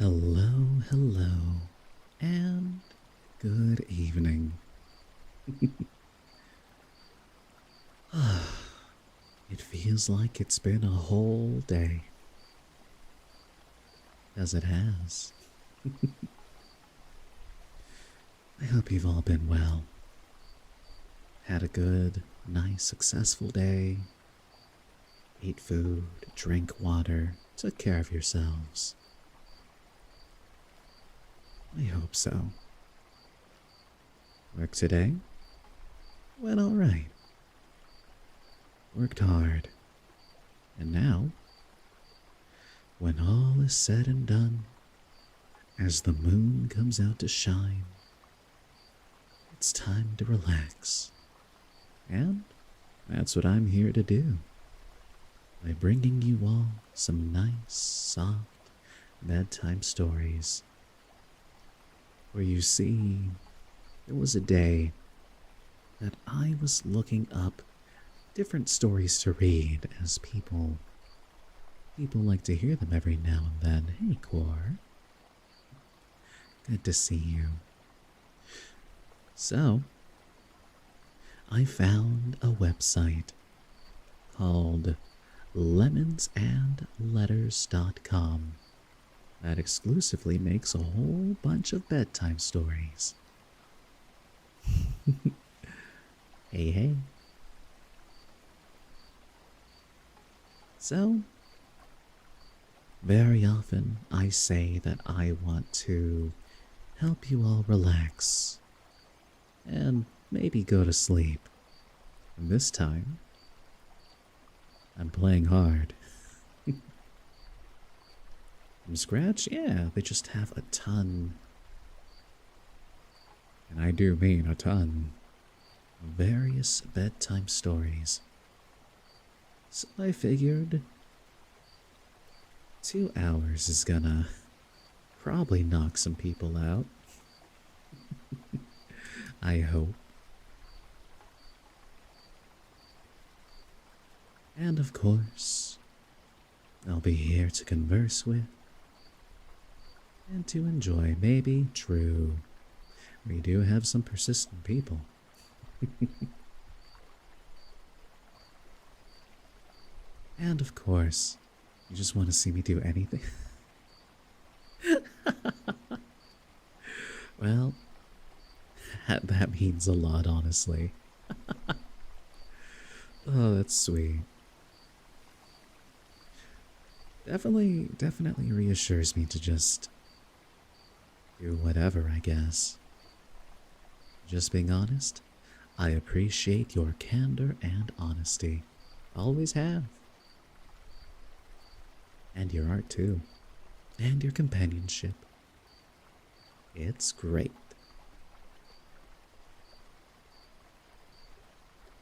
Hello, hello, and good evening. It feels like it's been a whole day, as it has. I hope you've all been well. Had a good, nice, successful day. Ate food, drank water, took care of yourselves. I hope so. Work today? Went alright. Worked hard. And now, when all is said and done, as the moon comes out to shine, it's time to relax. And that's what I'm here to do. By bringing you all some nice, soft bedtime stories. For you see, there was a day that I was looking up different stories to read as people like to hear them every now and then. Hey, Core. Good to see you. So, I found a website called lemonsandletters.com that exclusively makes a whole bunch of bedtime stories. Hey, hey. So, very often I say that I want to help you all relax and maybe go to sleep. And this time, I'm playing hard. From scratch? Yeah, they just have a ton. And I do mean a ton. Of various bedtime stories. So I figured 2 hours is gonna probably knock some people out. I hope. And of course, I'll be here to converse with and to enjoy. Maybe true. We do have some persistent people. And of course, you just want to see me do anything. Well, that means a lot, honestly. Oh, that's sweet. Definitely reassures me to just do whatever, I guess. Just being honest, I appreciate your candor and honesty. Always have. And your art too. And your companionship. It's great.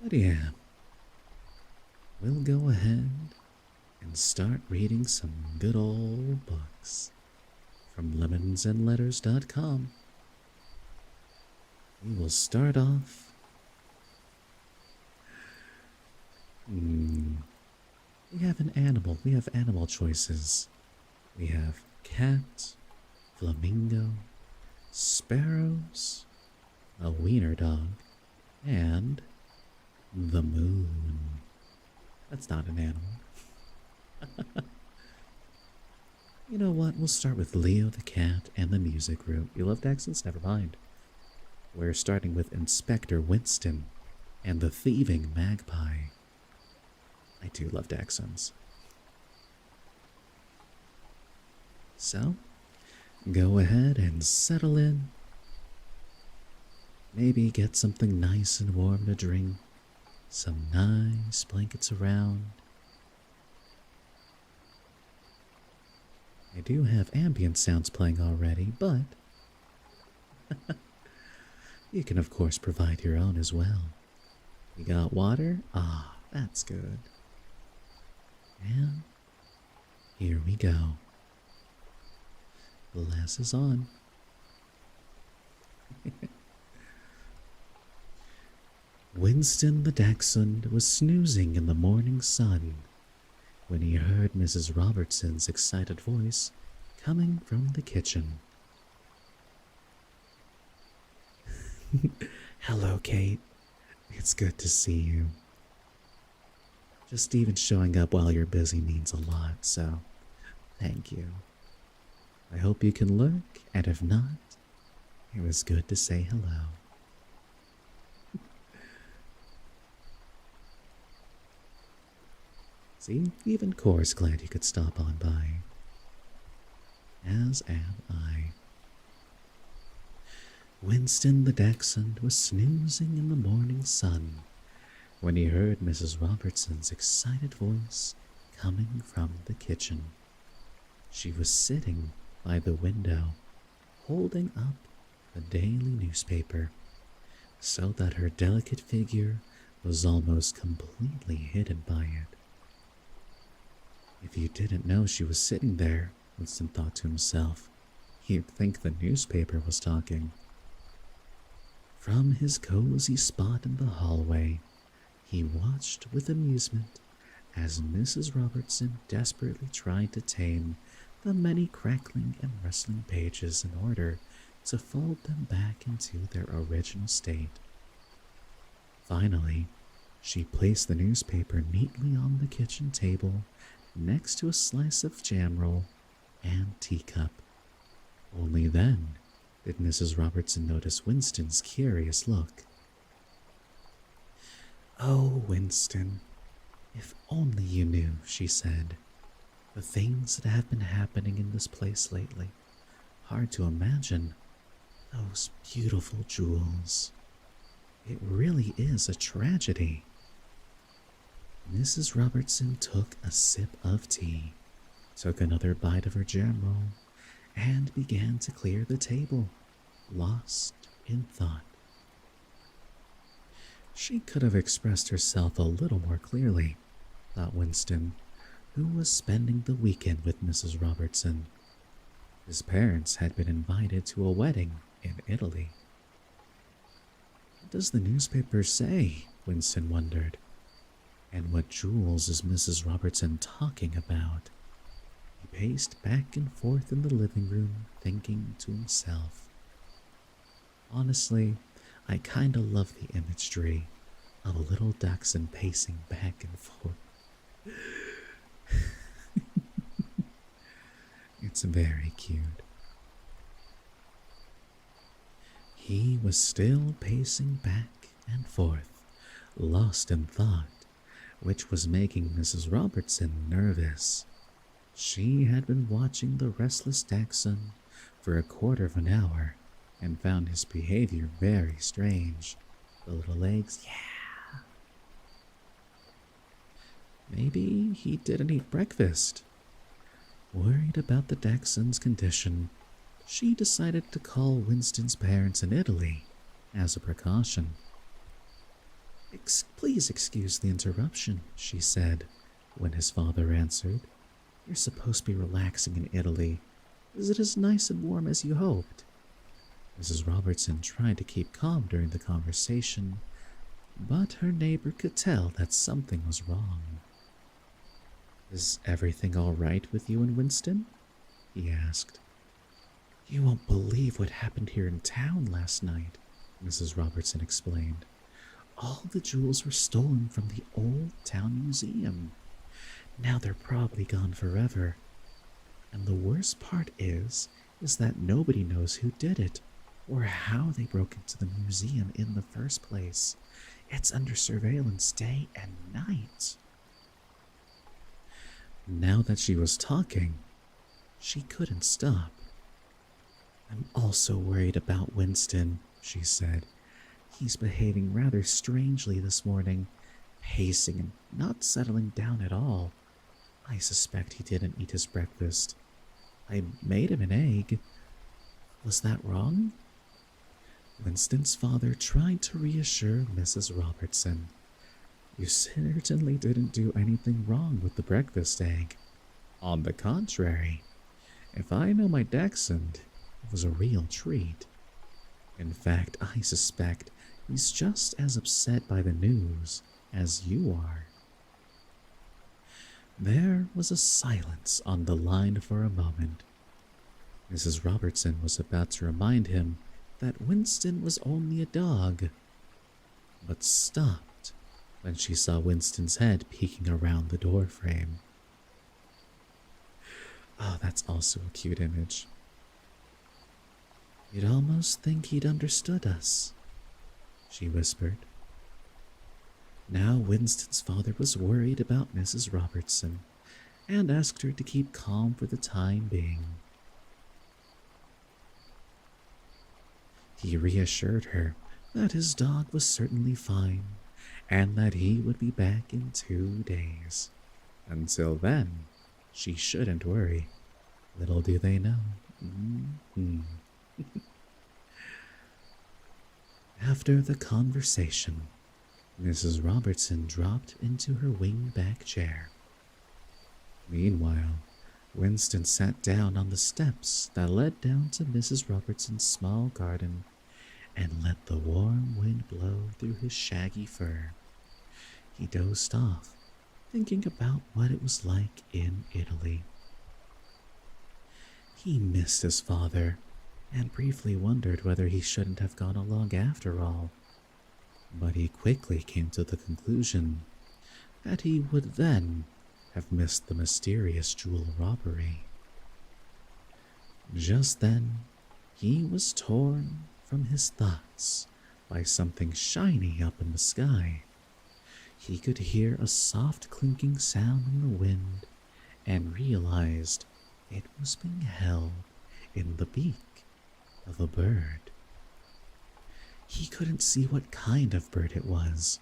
But yeah, we'll go ahead and start reading some good old books from lemonsandletters.com. We will start off. We have an animal. We have animal choices. We have cat, flamingo, sparrows, a wiener dog, and the moon. That's not an animal. You know what? We'll start with Leo the cat and the music group. You loved accents? Never mind. We're starting with Inspector Winston and the thieving magpie. I do love accents. So, go ahead and settle in. Maybe get something nice and warm to drink. Some nice blankets around. I do have ambient sounds playing already, but you can of course provide your own as well. You got water? Ah, that's good. And here we go. Glasses on. Winston the Dachshund was snoozing in the morning sun when he heard Mrs. Robertson's excited voice coming from the kitchen. Hello, Kate. It's good to see you. Just even showing up while you're busy means a lot, so thank you. I hope you can lurk, and if not, it was good to say hello. See, even Core's glad you could stop on by. As am I. Winston the Dachshund was snoozing in the morning sun when he heard Mrs. Robertson's excited voice coming from the kitchen. She was sitting by the window, holding up the daily newspaper so that her delicate figure was almost completely hidden by it. If you didn't know she was sitting there, Winston thought to himself, you'd think the newspaper was talking. From his cozy spot in the hallway, he watched with amusement as Mrs. Robertson desperately tried to tame the many crackling and rustling pages in order to fold them back into their original state. Finally, she placed the newspaper neatly on the kitchen table next to a slice of jam roll and teacup. Only then did Mrs. Robertson notice Winston's curious look. "Oh, Winston, if only you knew," she said, "the things that have been happening in this place lately. Hard to imagine. Those beautiful jewels. It really is a tragedy." Mrs. Robertson took a sip of tea, took another bite of her jam roll, and began to clear the table, lost in thought. She could have expressed herself a little more clearly, thought Winston, who was spending the weekend with Mrs. Robertson. His parents had been invited to a wedding in Italy. What does the newspaper say? Winston wondered. And what jewels is Mrs. Robertson talking about? He paced back and forth in the living room, thinking to himself. Honestly, I kinda love the imagery of a little dachshund pacing back and forth. It's very cute. He was still pacing back and forth, lost in thought, which was making Mrs. Robertson nervous. She had been watching the restless dachshund for a quarter of an hour and found his behavior very strange. The little legs, yeah. Maybe he didn't eat breakfast. Worried about the dachshund's condition, she decided to call Winston's parents in Italy as a precaution. Please excuse the interruption," she said, when his father answered. "You're supposed to be relaxing in Italy. Is it as nice and warm as you hoped?" Mrs. Robertson tried to keep calm during the conversation, but her neighbor could tell that something was wrong. "Is everything all right with you and Winston?" he asked. "You won't believe what happened here in town last night," Mrs. Robertson explained. "All the jewels were stolen from the old town museum. Now they're probably gone forever. And the worst part is that nobody knows who did it or how they broke into the museum in the first place. It's under surveillance day and night." Now that she was talking, she couldn't stop. "I'm also worried about Winston," she said. "He's behaving rather strangely this morning, pacing and not settling down at all. I suspect he didn't eat his breakfast. I made him an egg. Was that wrong?" Winston's father tried to reassure Mrs. Robertson. "You certainly didn't do anything wrong with the breakfast egg. On the contrary, if I know my dachshund, it was a real treat. In fact, I suspect he's just as upset by the news as you are." There was a silence on the line for a moment, Mrs. Robertson was about to remind him that Winston was only a dog, but stopped when she saw Winston's head peeking around the door frame. Oh, that's also a cute image. You'd almost think he'd understood us, she whispered. Now Winston's father was worried about Mrs. Robertson and asked her to keep calm for the time being. He reassured her that his dog was certainly fine and that he would be back in 2 days. Until then, she shouldn't worry. Little do they know. After the conversation, Mrs. Robertson dropped into her wing-back chair. Meanwhile, Winston sat down on the steps that led down to Mrs. Robertson's small garden and let the warm wind blow through his shaggy fur. He dozed off, thinking about what it was like in Italy. He missed his father and briefly wondered whether he shouldn't have gone along after all. But he quickly came to the conclusion that he would then have missed the mysterious jewel robbery. Just then, he was torn from his thoughts by something shiny up in the sky. He could hear a soft clinking sound in the wind and realized it was being held in the beak of a bird. He couldn't see what kind of bird it was,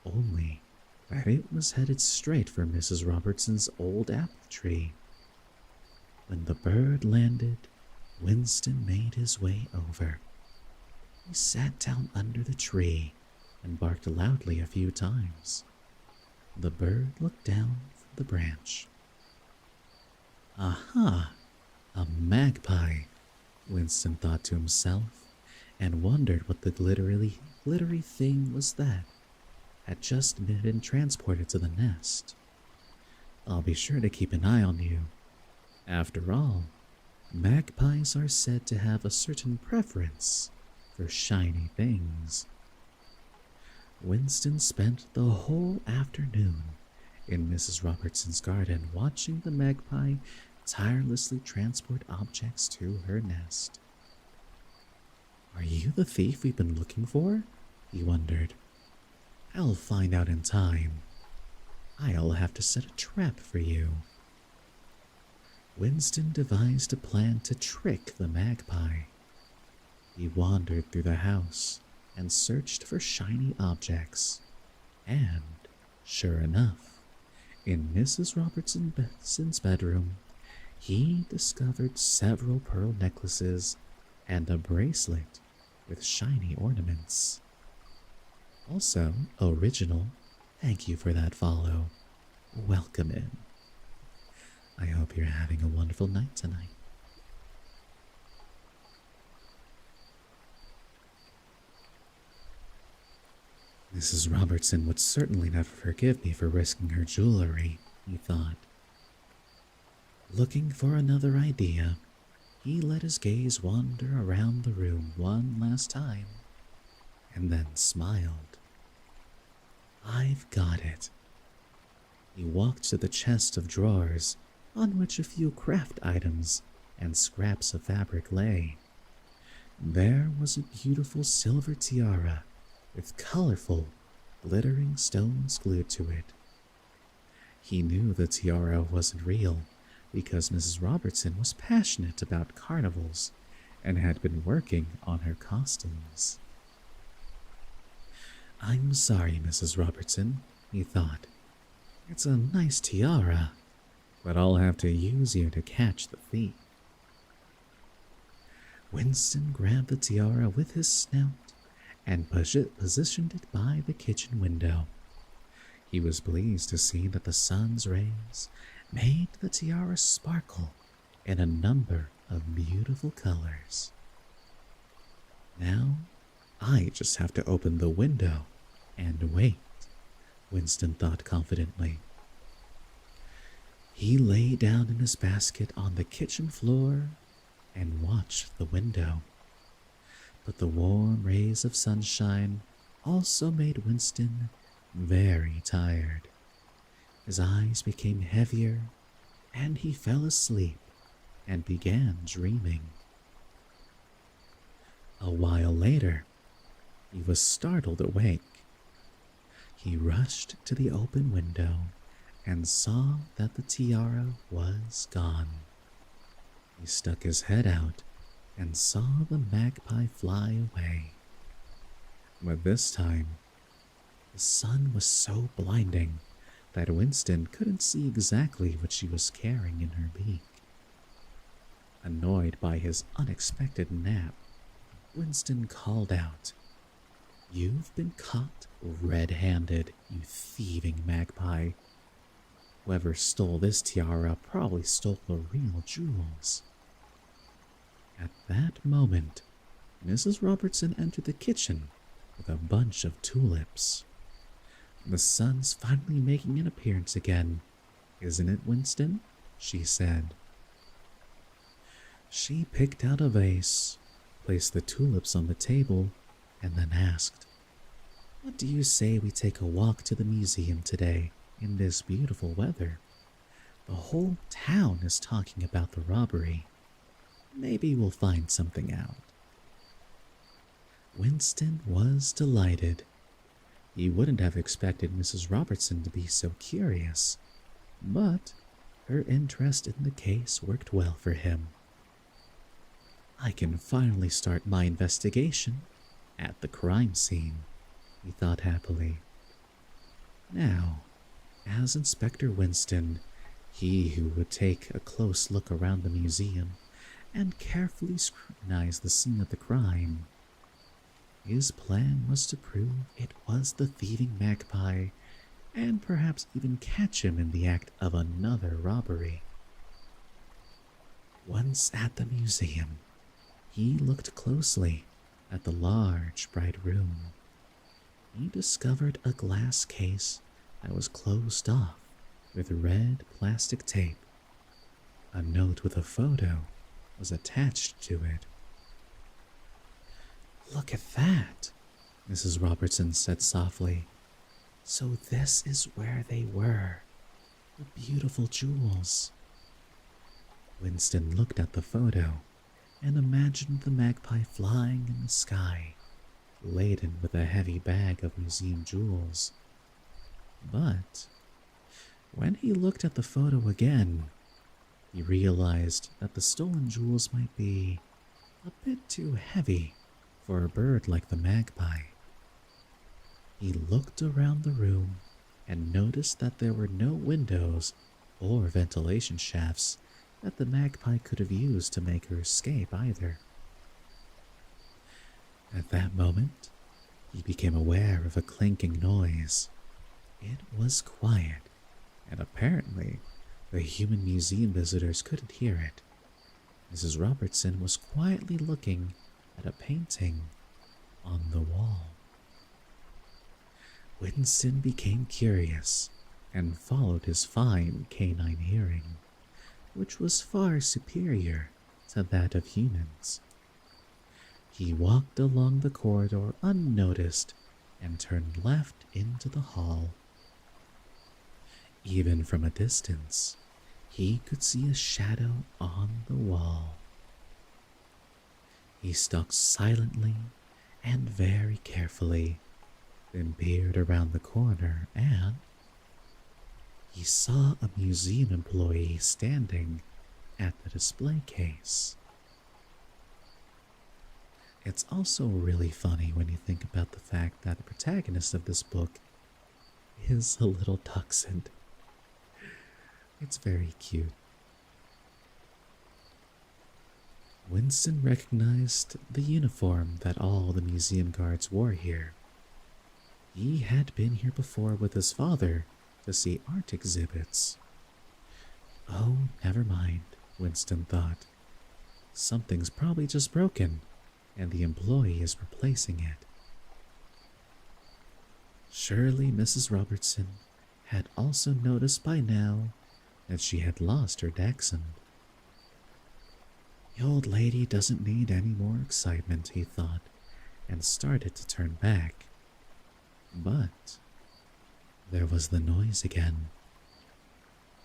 only that it was headed straight for Mrs. Robertson's old apple tree. When the bird landed, Winston made his way over. He sat down under the tree and barked loudly a few times. The bird looked down from the branch. Aha! A magpie, Winston thought to himself, and wondered what the glittery thing was that had just been transported to the nest. I'll be sure to keep an eye on you. After all, magpies are said to have a certain preference for shiny things. Winston spent the whole afternoon in Mrs. Robertson's garden watching the magpie tirelessly transport objects to her nest. Are you the thief we've been looking for? He wondered. I'll find out in time. I'll have to set a trap for you. Winston devised a plan to trick the magpie. He wandered through the house and searched for shiny objects. And, sure enough, in Mrs. Robertson's bedroom, he discovered several pearl necklaces and a bracelet with shiny ornaments. Also, original, thank you for that follow. Welcome in. I hope you're having a wonderful night tonight. Mrs. Robertson would certainly never forgive me for risking her jewelry, he thought. Looking for another idea, he let his gaze wander around the room one last time, and then smiled. I've got it. He walked to the chest of drawers, on which a few craft items and scraps of fabric lay. There was a beautiful silver tiara with colorful, glittering stones glued to it. He knew the tiara wasn't real because Mrs. Robertson was passionate about carnivals and had been working on her costumes. I'm sorry, Mrs. Robertson, he thought. It's a nice tiara, but I'll have to use you to catch the thief. Winston grabbed the tiara with his snout and positioned it by the kitchen window. He was pleased to see that the sun's rays made the tiara sparkle in a number of beautiful colors. Now, I just have to open the window and wait, Winston thought confidently. He lay down in his basket on the kitchen floor and watched the window. But the warm rays of sunshine also made Winston very tired. His eyes became heavier, and he fell asleep and began dreaming. A while later, he was startled awake. He rushed to the open window and saw that the tiara was gone. He stuck his head out and saw the magpie fly away. But this time, the sun was so blinding that Winston couldn't see exactly what she was carrying in her beak. Annoyed by his unexpected nap, Winston called out, "You've been caught red-handed, you thieving magpie. Whoever stole this tiara probably stole the real jewels." At that moment, Mrs. Robertson entered the kitchen with a bunch of tulips. "The sun's finally making an appearance again, isn't it, Winston?" she said. She picked out a vase, placed the tulips on the table, and then asked, "What do you say we take a walk to the museum today in this beautiful weather? The whole town is talking about the robbery. Maybe we'll find something out." Winston was delighted. He wouldn't have expected Mrs. Robertson to be so curious, but her interest in the case worked well for him. "I can finally start my investigation at the crime scene," he thought happily. Now, as Inspector Winston, he who would take a close look around the museum and carefully scrutinize the scene of the crime, his plan was to prove it was the thieving magpie and perhaps even catch him in the act of another robbery. Once at the museum, he looked closely at the large, bright room. He discovered a glass case that was closed off with red plastic tape. A note with a photo was attached to it. "Look at that," Mrs. Robertson said softly. "So this is where they were, the beautiful jewels." Winston looked at the photo and imagined the magpie flying in the sky, laden with a heavy bag of museum jewels. But when he looked at the photo again, he realized that the stolen jewels might be a bit too heavy for a bird like the magpie. He looked around the room and noticed that there were no windows or ventilation shafts that the magpie could have used to make her escape either. At that moment, he became aware of a clinking noise. It was quiet, and apparently the human museum visitors couldn't hear it. Mrs. Robertson was quietly looking at a painting on the wall. Winston became curious and followed his fine canine hearing, which was far superior to that of humans. He walked along the corridor unnoticed and turned left into the hall. Even from a distance, he could see a shadow on the wall. He stalked silently and very carefully, then peered around the corner and he saw a museum employee standing at the display case. It's also really funny when you think about the fact that the protagonist of this book is a little dachshund. It's very cute. Winston recognized the uniform that all the museum guards wore here. He had been here before with his father to see art exhibits. Oh, never mind, Winston thought. Something's probably just broken, and the employee is replacing it. Surely Mrs. Robertson had also noticed by now that she had lost her dachshund. The old lady doesn't need any more excitement, he thought, and started to turn back. But there was the noise again.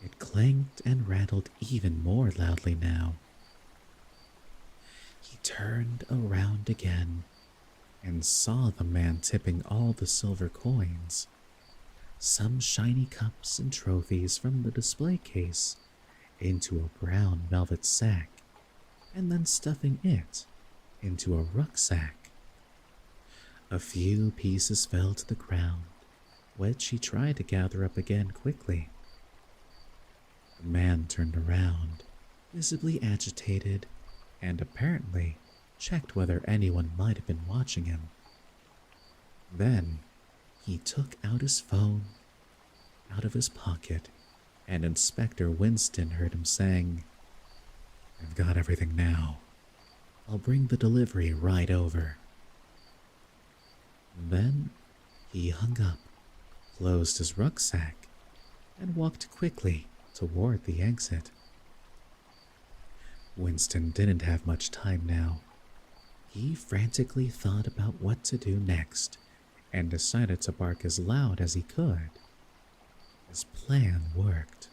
It clanked and rattled even more loudly now. He turned around again and saw the man tipping all the silver coins, some shiny cups and trophies from the display case, into a brown velvet sack, and then stuffing it into a rucksack. A few pieces fell to the ground, which he tried to gather up again quickly. The man turned around, visibly agitated, and apparently checked whether anyone might have been watching him. Then he took out his phone out of his pocket, and Inspector Winston heard him saying, "I've got everything now. I'll bring the delivery right over." Then he hung up, closed his rucksack, and walked quickly toward the exit. Winston didn't have much time now. He frantically thought about what to do next and decided to bark as loud as he could. His plan worked.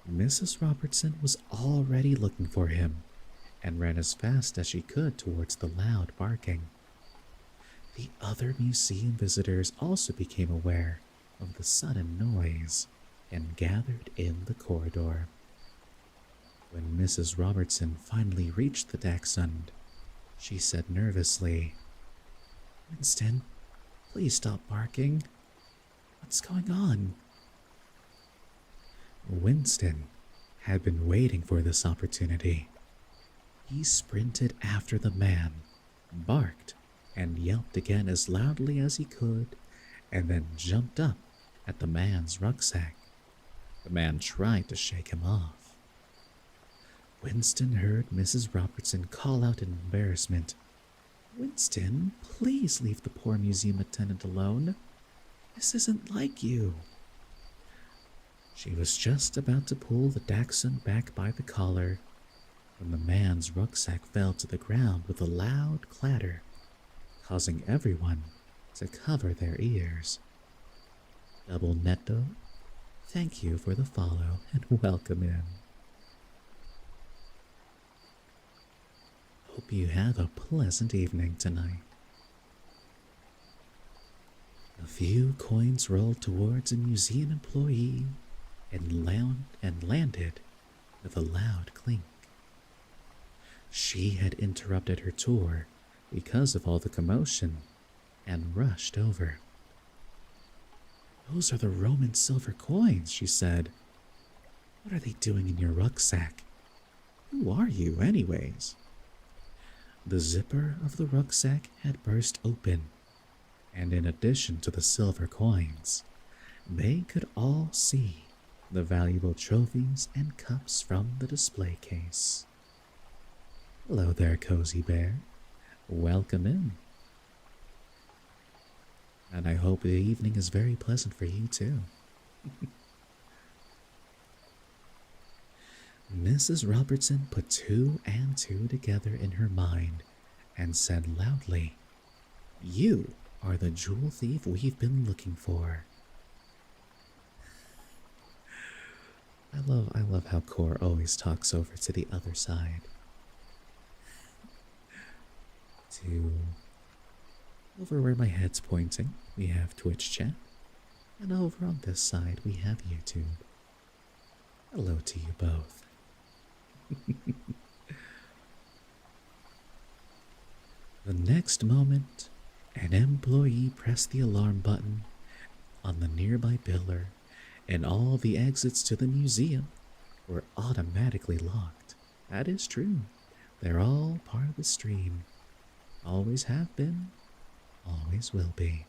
Mrs. Robertson was already looking for him and ran as fast as she could towards the loud barking. The other museum visitors also became aware of the sudden noise and gathered in the corridor. When Mrs. Robertson finally reached the dachshund, she said nervously, "Winston, please stop barking. What's going on?" Winston had been waiting for this opportunity. He sprinted after the man, barked, and yelped again as loudly as he could, and then jumped up at the man's rucksack. The man tried to shake him off. Winston heard Mrs. Robertson call out in embarrassment, "Winston, please leave the poor museum attendant alone. This isn't like you." She was just about to pull the dachshund back by the collar when the man's rucksack fell to the ground with a loud clatter, causing everyone to cover their ears. Double Netto, thank you for the follow and welcome in. Hope you have a pleasant evening tonight. A few coins rolled towards a museum employee and landed with a loud clink. She had interrupted her tour because of all the commotion and rushed over. "Those are the Roman silver coins," she said. "What are they doing in your rucksack? Who are you, anyways?" The zipper of the rucksack had burst open, and in addition to the silver coins, they could all see the valuable trophies and cups from the display case. "Hello there, Cozy Bear. Welcome in. And I hope the evening is very pleasant for you, too." Mrs. Robertson put two and two together in her mind and said loudly, "You are the jewel thief we've been looking for." I love how Core always talks over to the other side. Over where my head's pointing, we have Twitch chat, and over on this side we have YouTube. Hello to you both. The next moment, an employee pressed the alarm button on the nearby pillar, and all the exits to the museum were automatically locked. That is true. They're all part of the stream. Always have been, always will be.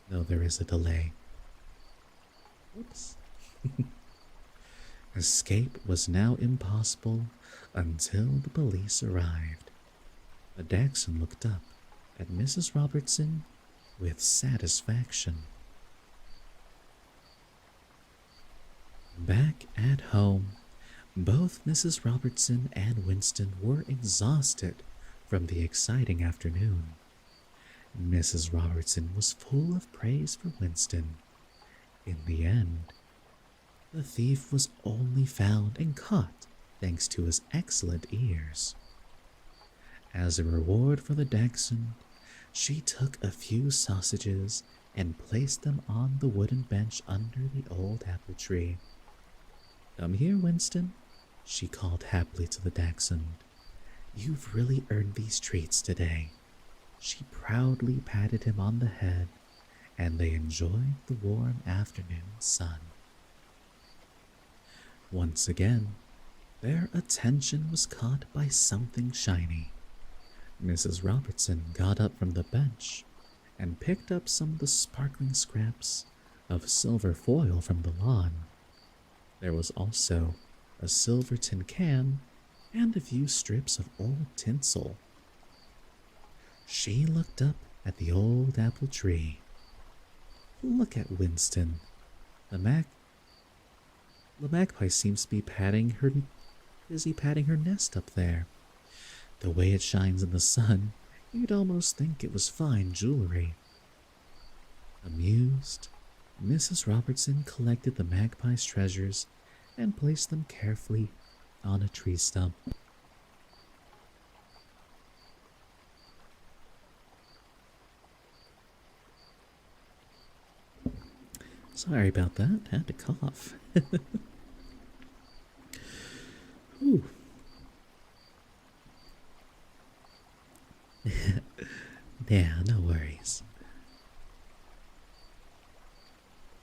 Though there is a delay. Oops. Escape was now impossible until the police arrived. The dachshund looked up at Mrs. Robertson with satisfaction. Back at home, Both Mrs. Robertson and Winston were exhausted from the exciting afternoon. Mrs. Robertson was full of praise for Winston. In the end, the thief was only found and caught thanks to his excellent ears. As a reward for the dachshund, she took a few sausages and placed them on the wooden bench under the old apple tree. "Come here, Winston," she called happily to the dachshund. "You've really earned these treats today." She proudly patted him on the head, and they enjoyed the warm afternoon sun. Once again, their attention was caught by something shiny. Mrs. Robertson got up from the bench and picked up some of the sparkling scraps of silver foil from the lawn. There was also a silver tin can and a few strips of old tinsel. She looked up at the old apple tree. "Look at Winston. The magpie seems to be busy patting her nest up there. The way it shines in the sun, you'd almost think it was fine jewelry." Amused, Mrs. Robertson collected the magpie's treasures and placed them carefully on a tree stump. Sorry about that, had to cough. Ooh. Yeah, no worries.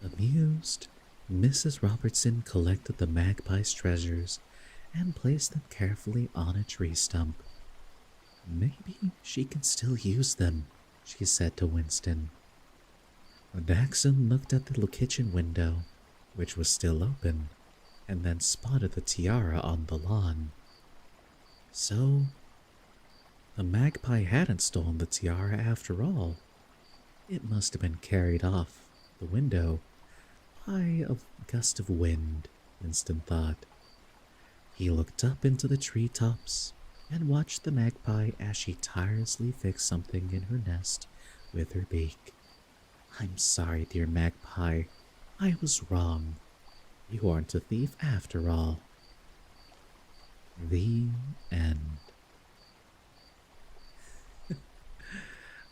Amused, Mrs. Robertson collected the magpie's treasures and placed them carefully on a tree stump. "Maybe she can still use them," she said to Winston. The dachshund looked at the kitchen window, which was still open, and then spotted the tiara on the lawn. So, the magpie hadn't stolen the tiara after all. It must have been carried off the window by a gust of wind, Winston thought. He looked up into the treetops and watched the magpie as she tirelessly fixed something in her nest with her beak. "I'm sorry, dear magpie. I was wrong. You aren't a thief after all." The end.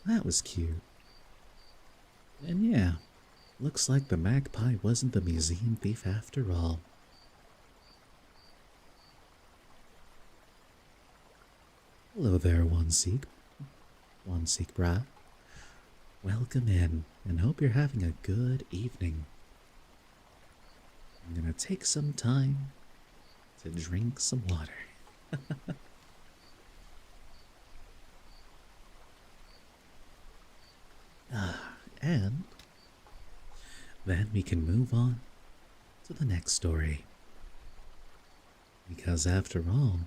That was cute. And yeah, looks like the magpie wasn't the museum thief after all. Hello there, One-Seek Bra. Welcome in, and hope you're having a good evening. I'm gonna take some time to drink some water. And then we can move on to the next story. Because after all,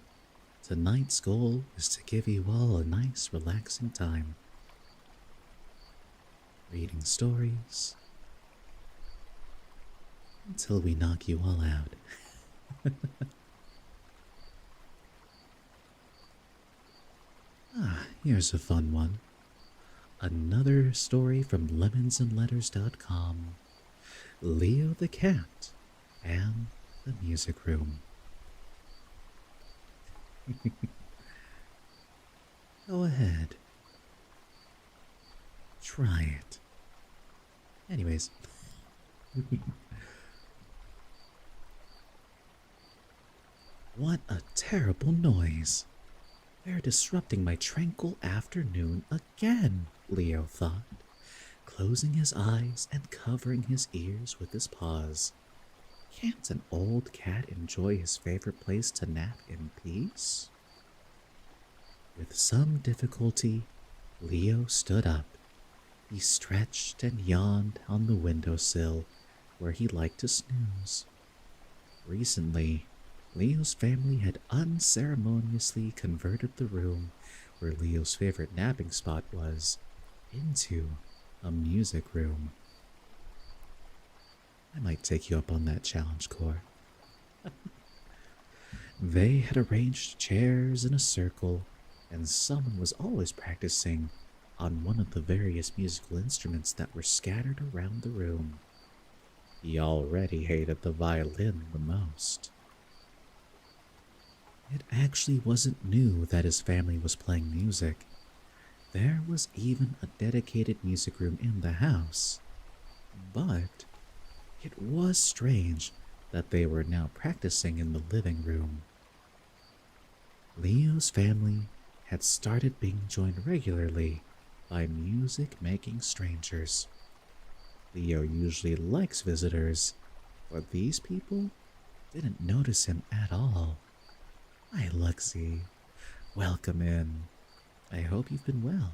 tonight's goal is to give you all a nice, relaxing time. Reading stories until we knock you all out. Here's a fun one. Another story from lemonsandletters.com. Leo the Cat and the Music Room. Go ahead. Try it. Anyways. What a terrible noise. They're disrupting my tranquil afternoon again, Leo thought, closing his eyes and covering his ears with his paws. Can't an old cat enjoy his favorite place to nap in peace? With some difficulty, Leo stood up. He stretched and yawned on the windowsill where he liked to snooze. Recently, Leo's family had unceremoniously converted the room where Leo's favorite napping spot was into a music room. I might take you up on that challenge, Core. They had arranged chairs in a circle, and someone was always practicing on one of the various musical instruments that were scattered around the room. He already hated the violin the most. It actually wasn't new that his family was playing music. There was even a dedicated music room in the house. But it was strange that they were now practicing in the living room. Leo's family had started being joined regularly by music-making strangers. Leo usually likes visitors, but these people didn't notice him at all. Hi, Luxie. Welcome in. I hope you've been well,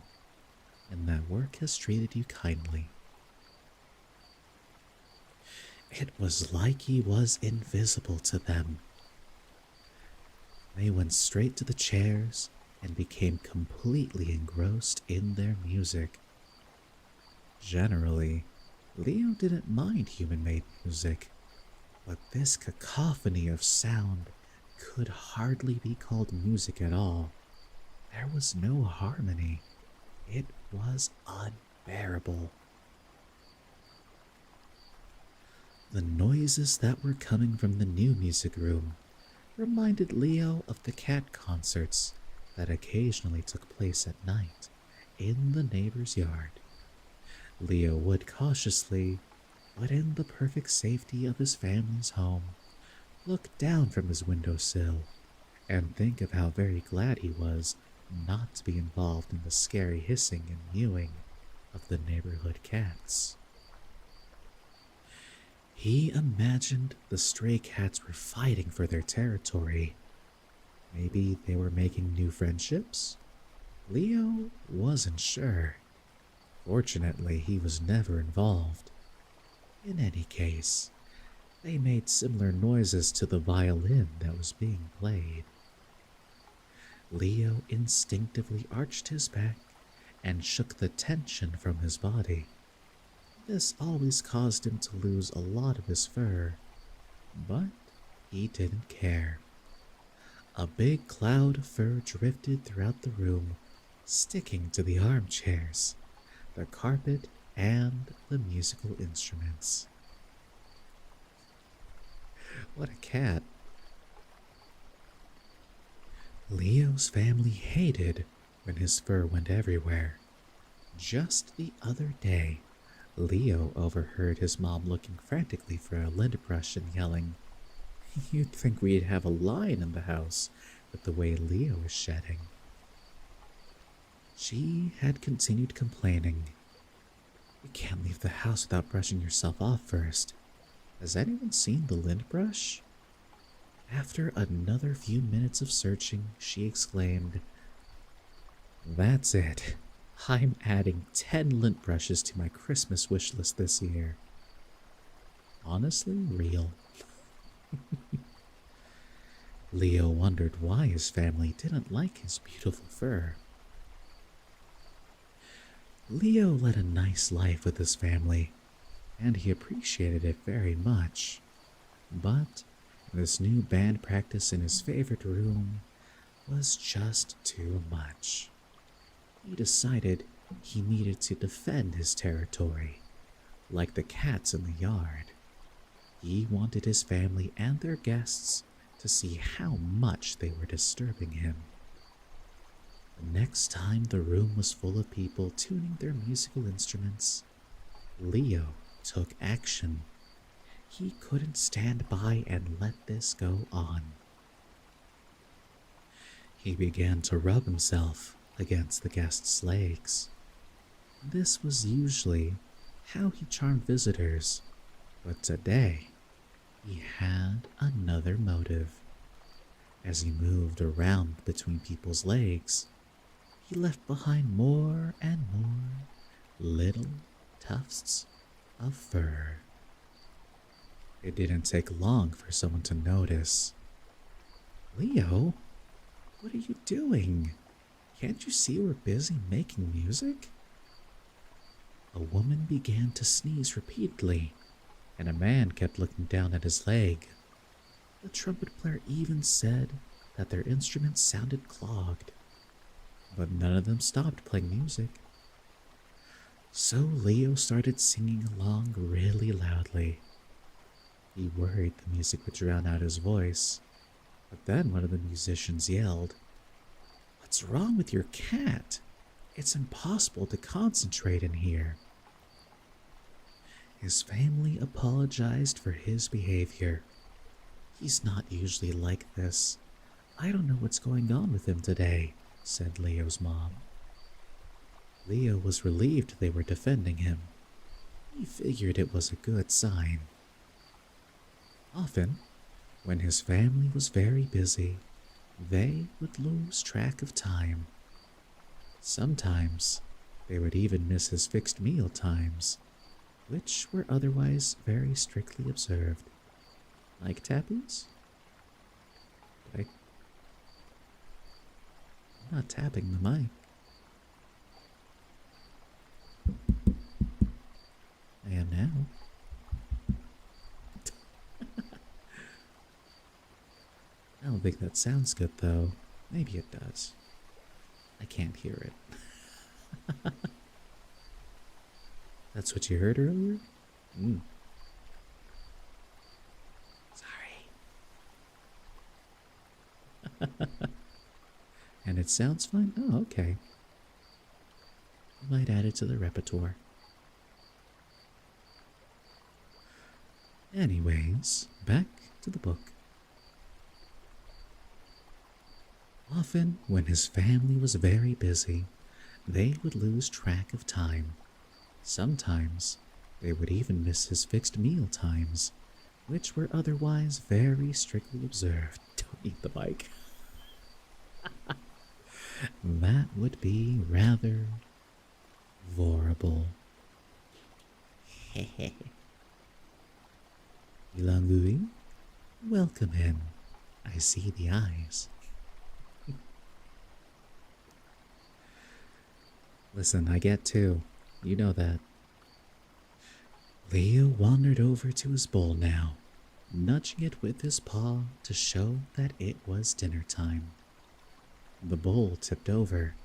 and that work has treated you kindly. It was like he was invisible to them. They went straight to the chairs and became completely engrossed in their music. Generally, Leo didn't mind human-made music, but this cacophony of sound could hardly be called music at all. There was no harmony. It was unbearable. The noises that were coming from the new music room reminded Leo of the cat concerts that occasionally took place at night in the neighbor's yard. Leo would cautiously, but in the perfect safety of his family's home, look down from his windowsill and think of how very glad he was not to be involved in the scary hissing and mewing of the neighborhood cats. He imagined the stray cats were fighting for their territory. Maybe they were making new friendships? Leo wasn't sure. Fortunately, he was never involved. In any case, they made similar noises to the violin that was being played. Leo instinctively arched his back and shook the tension from his body. This always caused him to lose a lot of his fur, but he didn't care. A big cloud of fur drifted throughout the room, sticking to the armchairs, the carpet, and the musical instruments. What a cat. Leo's family hated when his fur went everywhere. Just the other day, Leo overheard his mom looking frantically for a lint brush and yelling, "You'd think we'd have a lion in the house with the way Leo is shedding." She had continued complaining, "You can't leave the house without brushing yourself off first. Has anyone seen the lint brush?" After another few minutes of searching, she exclaimed, "That's it. I'm adding 10 lint brushes to my Christmas wish list this year." Honestly, real. Leo wondered why his family didn't like his beautiful fur. Leo led a nice life with his family, and he appreciated it very much. But this new band practice in his favorite room was just too much. He decided he needed to defend his territory, like the cats in the yard. He wanted his family and their guests to see how much they were disturbing him. The next time the room was full of people tuning their musical instruments, Leo took action. He couldn't stand by and let this go on. He began to rub himself against the guests' legs. This was usually how he charmed visitors, but today he had another motive. As he moved around between people's legs, he left behind more and more little tufts of fur. It didn't take long for someone to notice. "Leo, what are you doing? Can't you see we're busy making music?" A woman began to sneeze repeatedly, and a man kept looking down at his leg. The trumpet player even said that their instruments sounded clogged, but none of them stopped playing music. So Leo started singing along really loudly. He worried the music would drown out his voice, but then one of the musicians yelled, "What's wrong with your cat? It's impossible to concentrate in here." His family apologized for his behavior. "He's not usually like this. I don't know what's going on with him today," said Leo's mom. Leo was relieved they were defending him. He figured it was a good sign. Often, when his family was very busy, they would lose track of time. Sometimes, they would even miss his fixed meal times, which were otherwise very strictly observed. Like tappies? I'm not tapping the mic. I am now. I don't think that sounds good, though. Maybe it does. I can't hear it. That's what you heard earlier? Sorry. And it sounds fine? Oh, okay. I might add it to the repertoire. Anyways, back to the book. Often, when his family was very busy, they would lose track of time. Sometimes, they would even miss his fixed meal times, which were otherwise very strictly observed. Don't eat the mic. That would be rather vorable. Ilangui, welcome in. I see the eyes. Listen, I get two. You know that. Leo wandered over to his bowl now, nudging it with his paw to show that it was dinner time. The bowl tipped over,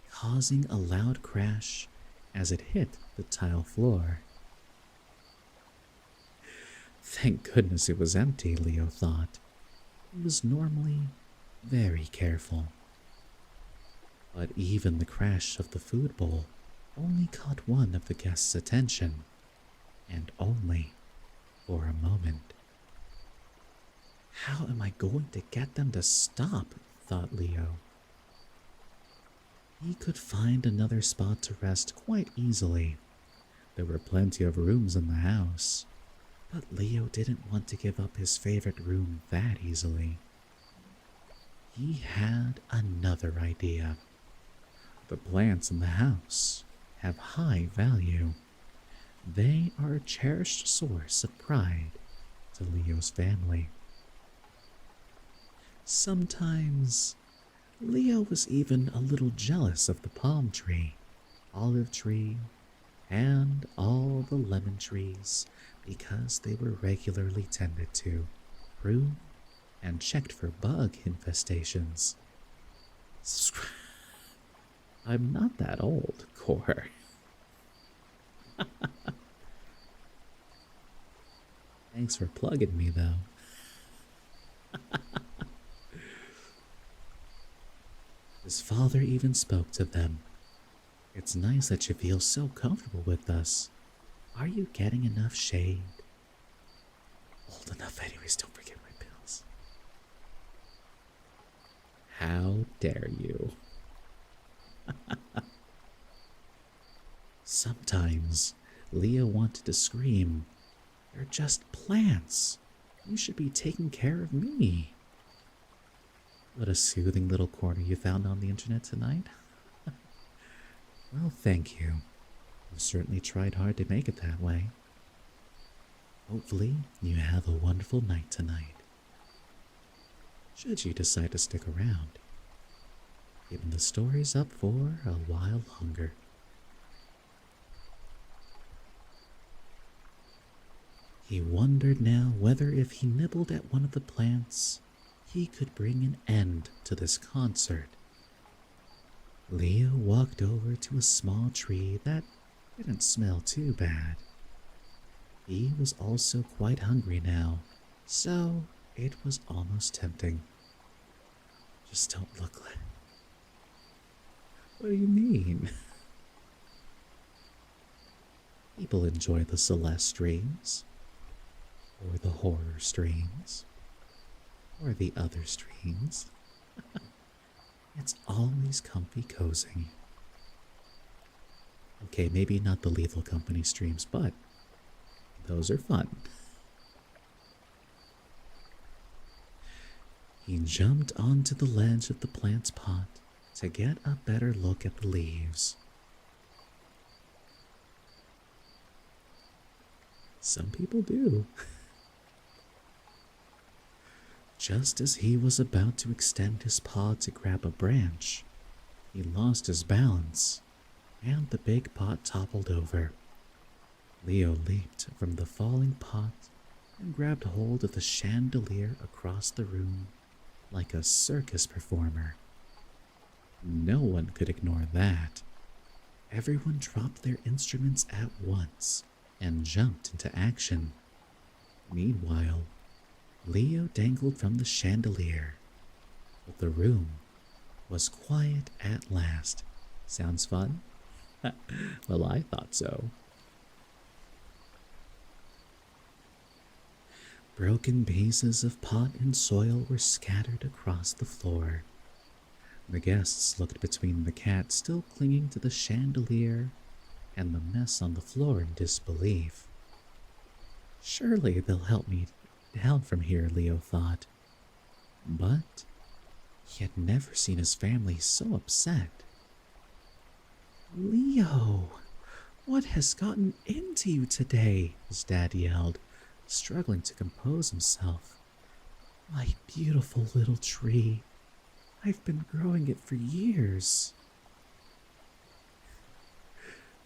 causing a loud crash as it hit the tile floor. Thank goodness it was empty, Leo thought. He was normally very careful. But even the crash of the food bowl only caught one of the guests' attention, and only for a moment. How am I going to get them to stop? Thought Leo. He could find another spot to rest quite easily. There were plenty of rooms in the house, but Leo didn't want to give up his favorite room that easily. He had another idea. The plants in the house have high value. They are a cherished source of pride to Leo's family. Sometimes, Leo was even a little jealous of the palm tree, olive tree, and all the lemon trees because they were regularly tended to, pruned, and checked for bug infestations. I'm not that old, Core. Thanks for plugging me, though. His father even spoke to them. It's nice that you feel so comfortable with us. Are you getting enough shade? Old enough anyways, don't forget my pills. How dare you? Sometimes Leo wanted to scream. They're just plants. You should be taking care of me. What a soothing little corner you found on the internet tonight. Well, thank you. You certainly tried hard to make it that way. Hopefully, you have a wonderful night tonight. Should you decide to stick around, keeping the stories up for a while longer. He wondered now whether if he nibbled at one of the plants, he could bring an end to this concert. Leo walked over to a small tree that didn't smell too bad. He was also quite hungry now, so it was almost tempting. Just don't look like... What do you mean? People enjoy the Celeste streams, or the horror streams, or the other streams. It's always comfy cozy. Okay, maybe not the Lethal Company streams, but those are fun. He jumped onto the ledge of the plant's pot to get a better look at the leaves. Some people do. Just as he was about to extend his paw to grab a branch, he lost his balance, and the big pot toppled over. Leo leaped from the falling pot and grabbed hold of the chandelier across the room like a circus performer. No one could ignore that. Everyone dropped their instruments at once and jumped into action. Meanwhile, Leo dangled from the chandelier, but the room was quiet at last. Sounds fun? Well, I thought so. Broken pieces of pot and soil were scattered across the floor. The guests looked between the cat still clinging to the chandelier and the mess on the floor in disbelief. Surely they'll help me down from here, Leo thought. But he had never seen his family so upset. Leo, what has gotten into you today? His dad yelled, struggling to compose himself. My beautiful little tree. I've been growing it for years.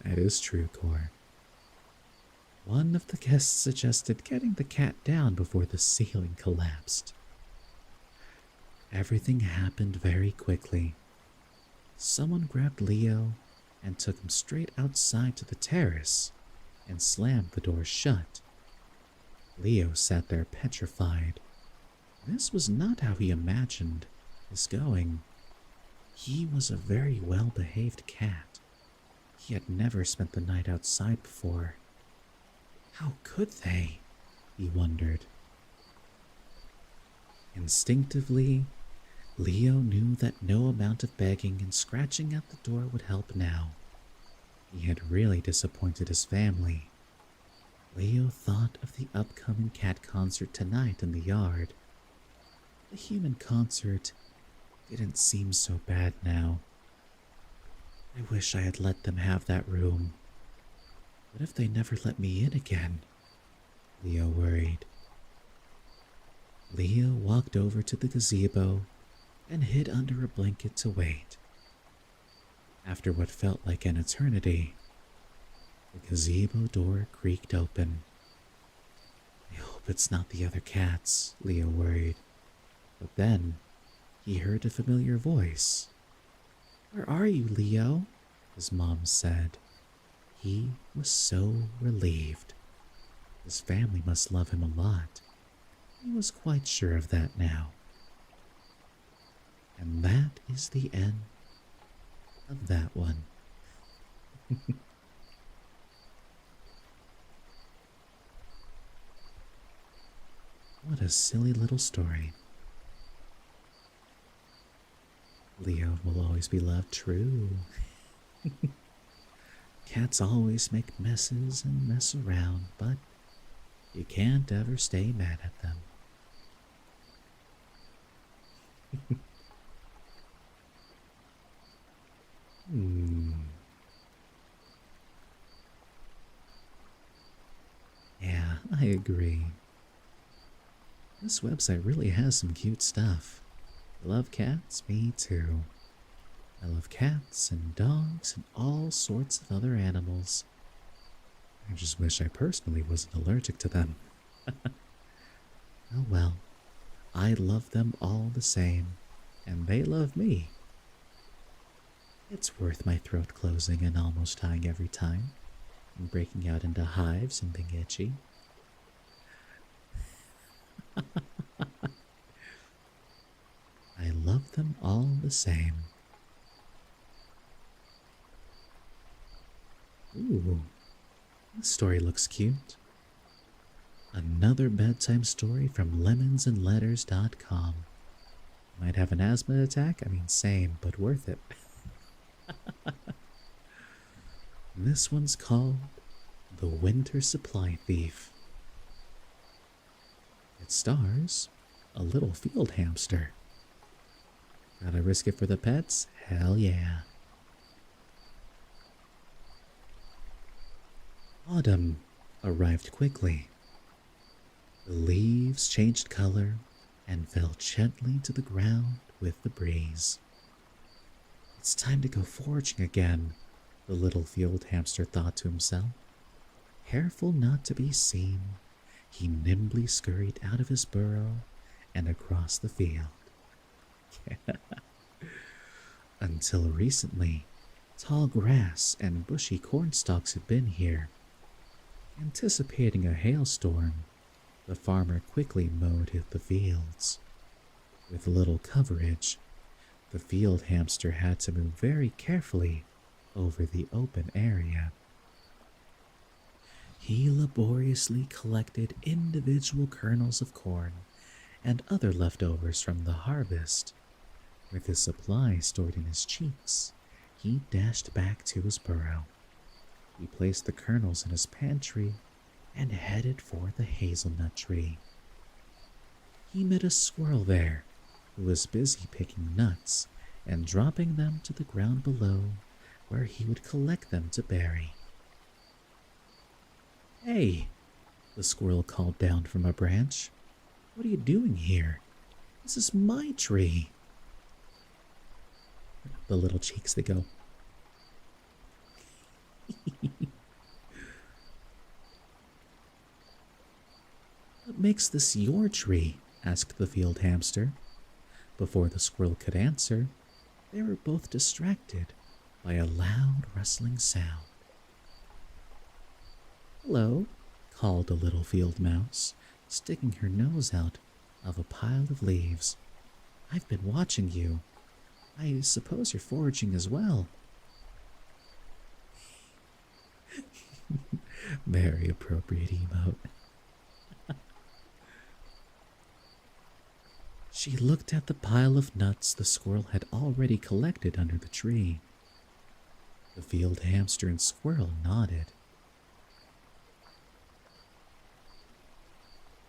That is true, Cor. One of the guests suggested getting the cat down before the ceiling collapsed. Everything happened very quickly. Someone grabbed Leo and took him straight outside to the terrace and slammed the door shut. Leo sat there petrified. This was not how he imagined this going. He was a very well-behaved cat. He had never spent the night outside before. How could they? He wondered. Instinctively, Leo knew that no amount of begging and scratching at the door would help now. He had really disappointed his family. Leo thought of the upcoming cat concert tonight in the yard. The human concert didn't seem so bad now. I wish I had let them have that room. What if they never let me in again? Leo worried. Leo walked over to the gazebo and hid under a blanket to wait. After what felt like an eternity, the gazebo door creaked open. I hope it's not the other cats, Leo worried. But then he heard a familiar voice. Where are you, Leo? His mom said. He was so relieved. His family must love him a lot. He was quite sure of that now. And that is the end of that one. What a silly little story. Leo will always be loved, true. Cats always make messes and mess around, but you can't ever stay mad at them. Yeah, I agree. This website really has some cute stuff. Love cats? Me too. I love cats and dogs and all sorts of other animals. I just wish I personally wasn't allergic to them. Oh well, I love them all the same, and they love me. It's worth my throat closing and almost dying every time, and breaking out into hives and being itchy. I love them all the same. Ooh, this story looks cute. Another bedtime story from lemonsandletters.com. Might have an asthma attack? I mean, same, but worth it. This one's called The Winter Supply Thief. It stars a little field hamster. Gotta risk it for the pets? Hell yeah. Autumn arrived quickly. The leaves changed color and fell gently to the ground with the breeze. It's time to go foraging again, the little field hamster thought to himself. Careful not to be seen, he nimbly scurried out of his burrow and across the field. Until recently, tall grass and bushy cornstalks had been here. Anticipating a hailstorm, the farmer quickly mowed the fields. With little coverage, the field hamster had to move very carefully over the open area. He laboriously collected individual kernels of corn and other leftovers from the harvest. With his supply stored in his cheeks, he dashed back to his burrow. He placed the kernels in his pantry and headed for the hazelnut tree. He met a squirrel there who was busy picking nuts and dropping them to the ground below where he would collect them to bury. "Hey," the squirrel called down from a branch. "What are you doing here? This is my tree." The little cheeks, they go. "What makes this your tree?" asked the field hamster. Before the squirrel could answer, they were both distracted by a loud rustling sound. "Hello," called a little field mouse, sticking her nose out of a pile of leaves. "I've been watching you. I suppose you're foraging as well." Very appropriate emote. She looked at the pile of nuts the squirrel had already collected under the tree. The field hamster and squirrel nodded.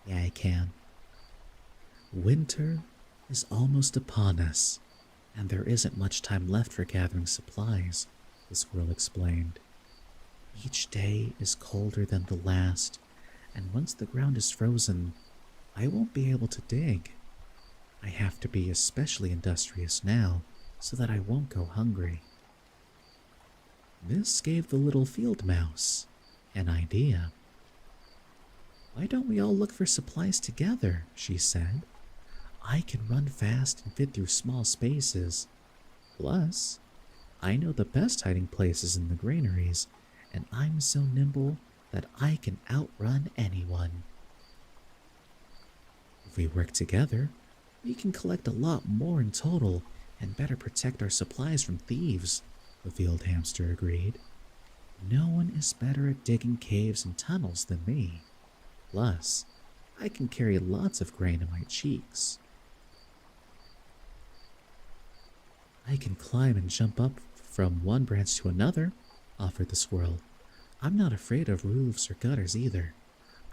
"Yeah, I can. Winter is almost upon us, and there isn't much time left for gathering supplies," the squirrel explained. "Each day is colder than the last, and once the ground is frozen, I won't be able to dig. I have to be especially industrious now so that I won't go hungry." This gave the little field mouse an idea. "Why don't we all look for supplies together?" she said. "I can run fast and fit through small spaces. Plus, I know the best hiding places in the granaries, and I'm so nimble that I can outrun anyone. If we work together, we can collect a lot more in total and better protect our supplies from thieves," the field hamster agreed. "No one is better at digging caves and tunnels than me. Plus, I can carry lots of grain in my cheeks." "I can climb and jump up from one branch to another," offered the squirrel. "I'm not afraid of roofs or gutters either.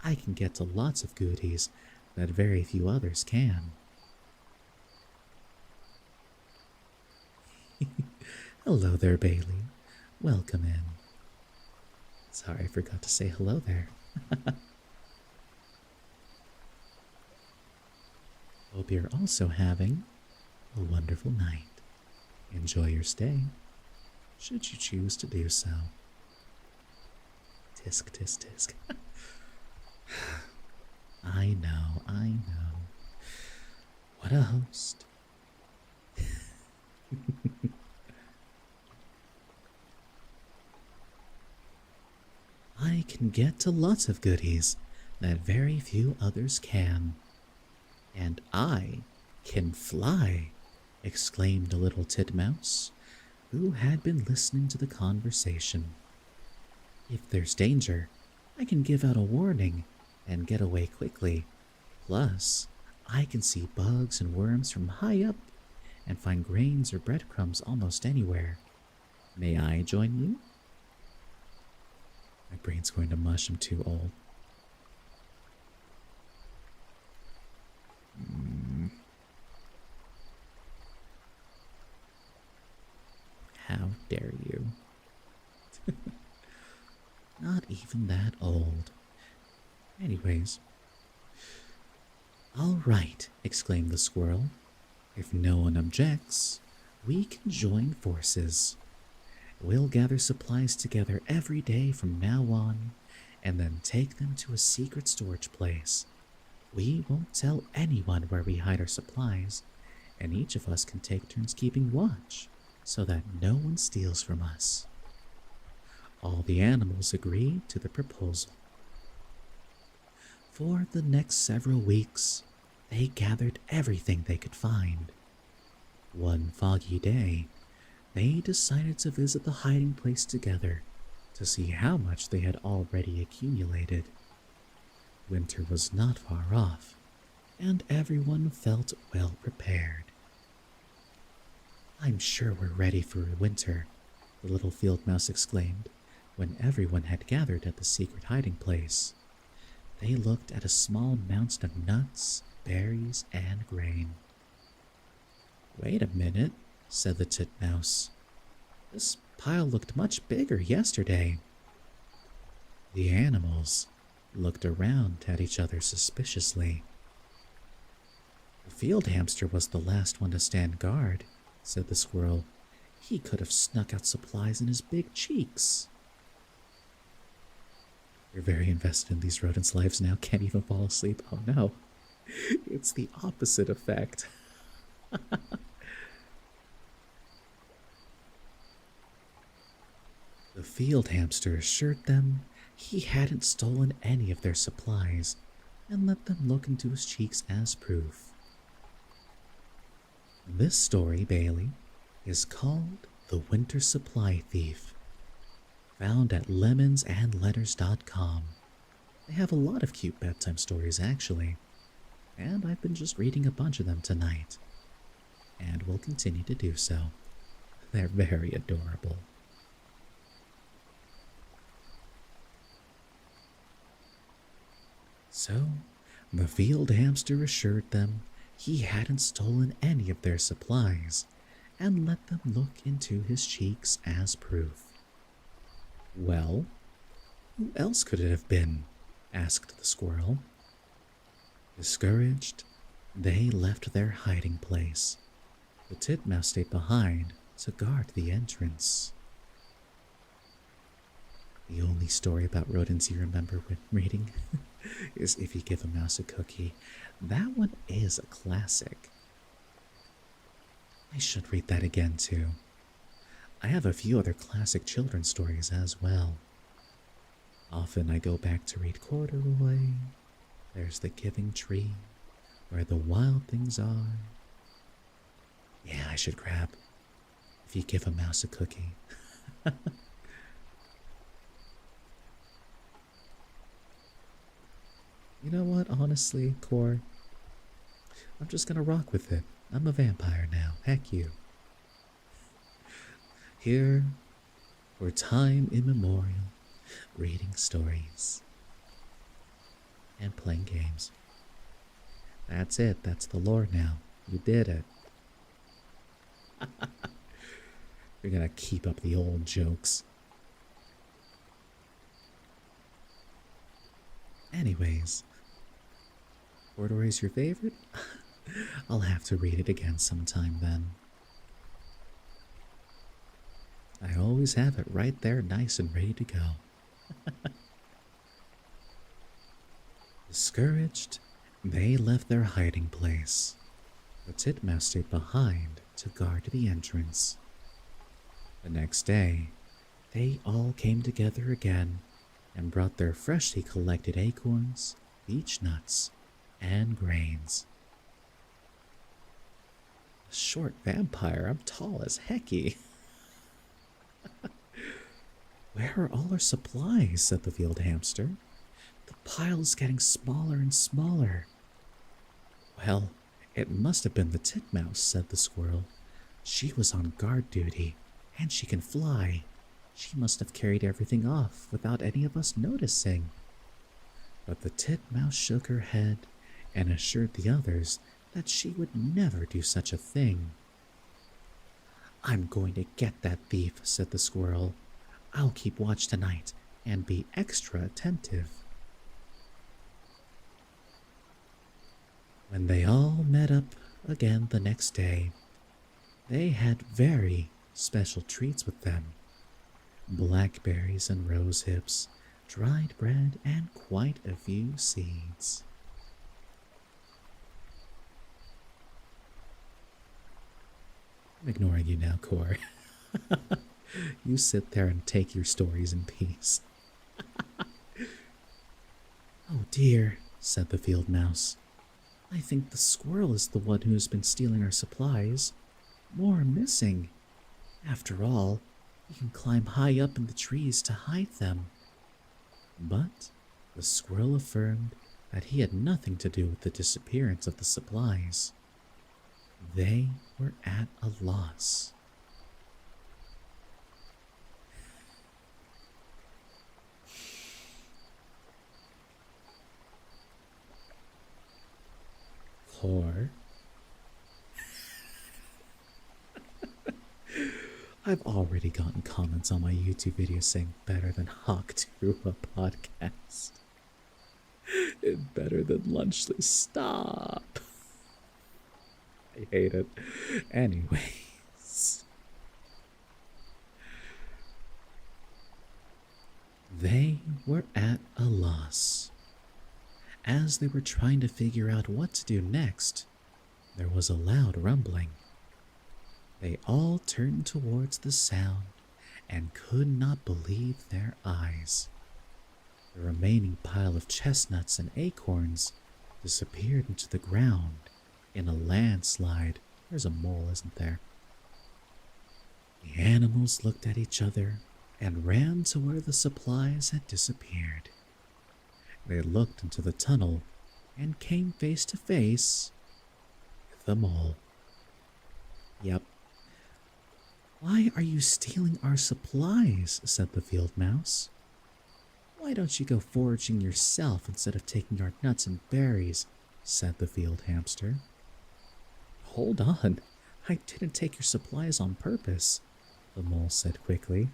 I can get to lots of goodies that very few others can." "Hello there, Bailey. Welcome in." Sorry, I forgot to say hello there. Hope you're also having a wonderful night. Enjoy your stay, should you choose to do so. Tisk, tisk, tisk. I know, I know. What a host. I can get to lots of goodies that very few others can. And I can fly, exclaimed a little titmouse, who had been listening to the conversation. If there's danger, I can give out a warning and get away quickly. Plus, I can see bugs and worms from high up and find grains or breadcrumbs almost anywhere. May I join you? My brain's going to mush, I'm too old. How dare you? Not even that old. Anyways. All right, exclaimed the squirrel. If no one objects, we can join forces. We'll gather supplies together every day from now on, and then take them to a secret storage place. We won't tell anyone where we hide our supplies, and each of us can take turns keeping watch, so that no one steals from us. All the animals agreed to the proposal. For the next several weeks, they gathered everything they could find. One foggy day, they decided to visit the hiding place together to see how much they had already accumulated. Winter was not far off, and everyone felt well prepared. I'm sure we're ready for winter, the little field mouse exclaimed when everyone had gathered at the secret hiding place. They looked at a small mountain of nuts, berries, and grain. Wait a minute, said the titmouse. This pile looked much bigger yesterday. The animals looked around at each other suspiciously. The field hamster was the last one to stand guard, said the squirrel. He could have snuck out supplies in his big cheeks. You're very invested in these rodents' lives now, can't even fall asleep. Oh no, it's the opposite effect. The field hamster assured them he hadn't stolen any of their supplies and let them look into his cheeks as proof. This story, Bailey, is called The Winter Supply Thief, found at lemonsandletters.com. They have a lot of cute bedtime stories, actually, and I've been just reading a bunch of them tonight, and will continue to do so. They're very adorable. So, the field hamster assured them he hadn't stolen any of their supplies and let them look into his cheeks as proof. Well, who else could it have been? Asked the squirrel. Discouraged, they left their hiding place. The titmouse stayed behind to guard the entrance. The only story about rodents you remember when reading is If You Give a Mouse a Cookie. That one is a classic. I should read that again too. I have a few other classic children's stories as well. Often I go back to read Corduroy, There's the Giving Tree, Where the Wild Things Are. Yeah, I should grab If You Give a Mouse a Cookie. You know what, honestly, Core, I'm just gonna rock with it. I'm a vampire now, heck you. Here, for time immemorial, reading stories and playing games. That's it, that's the lore now. You did it. You're gonna keep up the old jokes. Anyways, Corduroy's your favorite? I'll have to read it again sometime then. I always have it right there nice and ready to go. Discouraged, they left their hiding place. The titmouse stayed behind to guard the entrance. The next day, they all came together again and brought their freshly collected acorns, beech nuts, and grains. A short vampire, I'm tall as hecky. Where are all our supplies? Said the field hamster. The pile is getting smaller and smaller. Well, it must have been the titmouse, said the squirrel. She was on guard duty, and she can fly. She must have carried everything off without any of us noticing. But the titmouse shook her head and assured the others that she would never do such a thing. I'm going to get that thief, said the squirrel. I'll keep watch tonight and be extra attentive. When they all met up again the next day, they had very special treats with them. Blackberries and rose hips, dried bread, and quite a few seeds. I'm ignoring you now, Core. You sit there and take your stories in peace. Oh dear, said the field mouse. I think the squirrel is the one who's been stealing our supplies. More are missing. After all, he can climb high up in the trees to hide them. But the squirrel affirmed that he had nothing to do with the disappearance of the supplies. They were at a loss. Core. I've already gotten comments on my YouTube video saying better than Hawk to a podcast. And better than Lunchless. Stop. I hate it. Anyways. They were at a loss. As they were trying to figure out what to do next, there was a loud rumbling. They all turned towards the sound and could not believe their eyes. The remaining pile of chestnuts and acorns disappeared into the ground in a landslide. There's a mole, isn't there? The animals looked at each other and ran to where the supplies had disappeared. They looked into the tunnel and came face to face with the mole. Yep. Why are you stealing our supplies? Said the field mouse. Why don't you go foraging yourself instead of taking our nuts and berries? Said the field hamster. Hold on. I didn't take your supplies on purpose, the mole said quickly.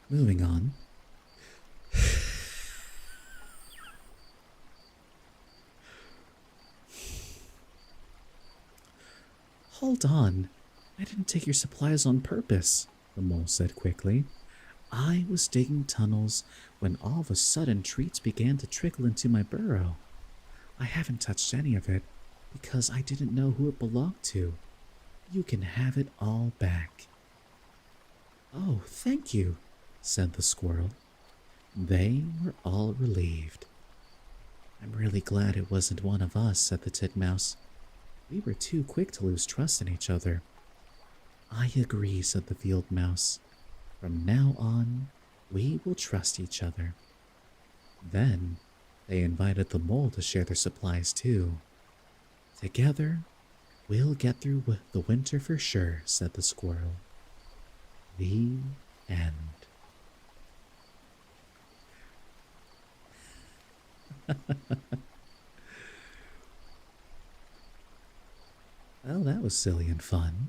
Moving on. Hold on. I didn't take your supplies on purpose, the mole said quickly. I was digging tunnels when all of a sudden treats began to trickle into my burrow. I haven't touched any of it because I didn't know who it belonged to. You can have it all back. Oh, thank you, said the squirrel. They were all relieved. I'm really glad it wasn't one of us, said the titmouse. We were too quick to lose trust in each other. I agree, said the field mouse. From now on, we will trust each other. Then they invited the mole to share their supplies too. Together, we'll get through the winter for sure, said the squirrel. The end. Well, that was silly and fun.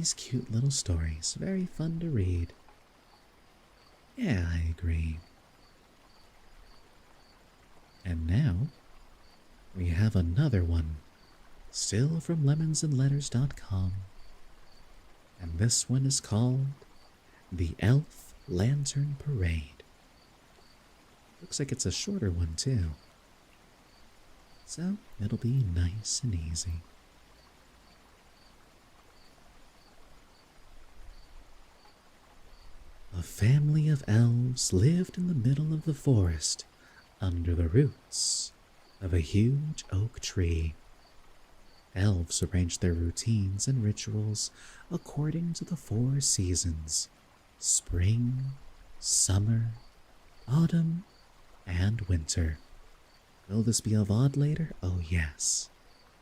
these cute little stories, very fun to read. Yeah, I agree. And now, we have another one, still from lemonsandletters.com. And this one is called The Elf Lantern Parade. Looks like it's a shorter one too. So it'll be nice and easy. A family of elves lived in the middle of the forest under the roots of a huge oak tree. Elves arranged their routines and rituals according to the 4 seasons: spring, summer, autumn, and winter. Will this be a VOD later? Oh yes,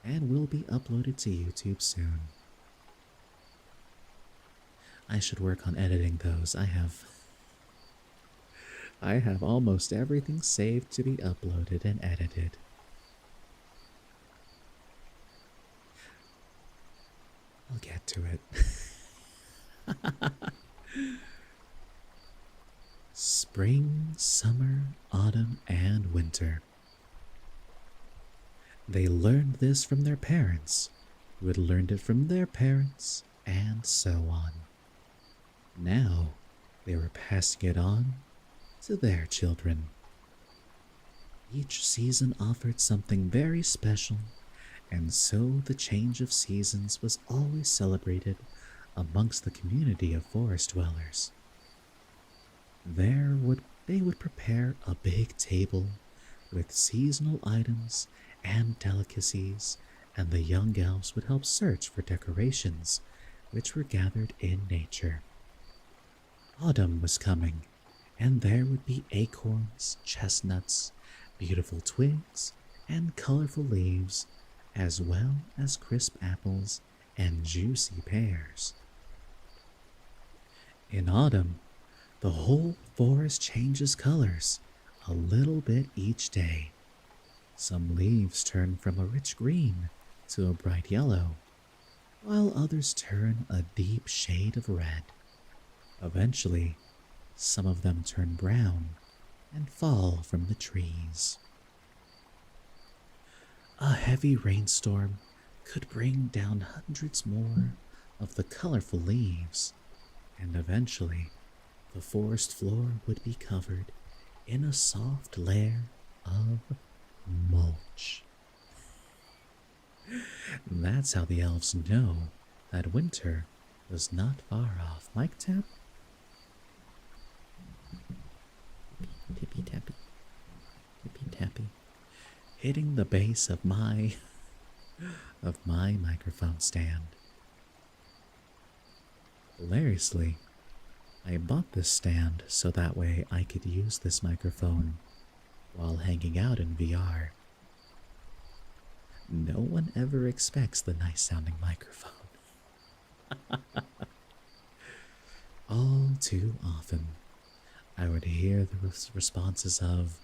and will be uploaded to YouTube soon. I should work on editing those. I have almost everything saved to be uploaded and edited. I'll get to it. Spring, summer, autumn, and winter. They learned this from their parents, who had learned it from their parents, and so on. Now, they were passing it on to their children. Each season offered something very special, and so the change of seasons was always celebrated amongst the community of forest dwellers. They would prepare a big table with seasonal items and delicacies, and the young elves would help search for decorations which were gathered in nature. Autumn was coming, and there would be acorns, chestnuts, beautiful twigs, and colorful leaves, as well as crisp apples and juicy pears. In autumn, the whole forest changes colors a little bit each day. Some leaves turn from a rich green to a bright yellow, while others turn a deep shade of red. Eventually, some of them turn brown and fall from the trees. A heavy rainstorm could bring down hundreds more of the colorful leaves, and eventually the forest floor would be covered in a soft layer of mulch. That's how the elves know that winter was not far off. Mic tap? Tippy tappy. Tippy tappy. Hitting the base of my microphone stand. Hilariously, I bought this stand so that way I could use this microphone while hanging out in VR. No one ever expects the nice sounding microphone. All too often, I would hear the responses of,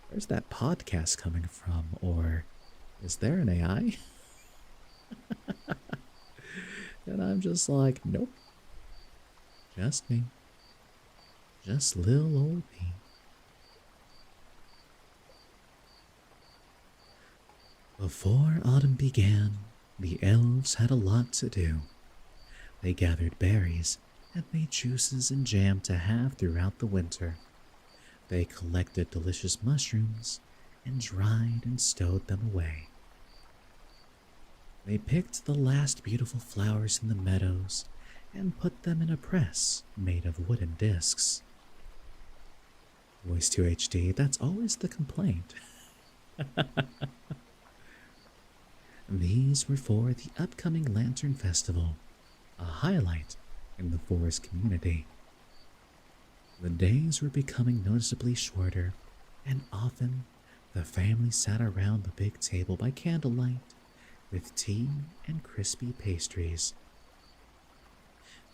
"Where's that podcast coming from?" or, "Is there an AI?" And I'm just like, nope. Just me. Just lil old me. Before autumn began, the elves had a lot to do. They gathered berries and made juices and jam to have throughout the winter. They collected delicious mushrooms and dried and stowed them away. They picked the last beautiful flowers in the meadows and put them in a press made of wooden discs. Voice 2 HD, that's always the complaint. These were for the upcoming Lantern Festival, a highlight in the forest community. The days were becoming noticeably shorter, and often the family sat around the big table by candlelight with tea and crispy pastries.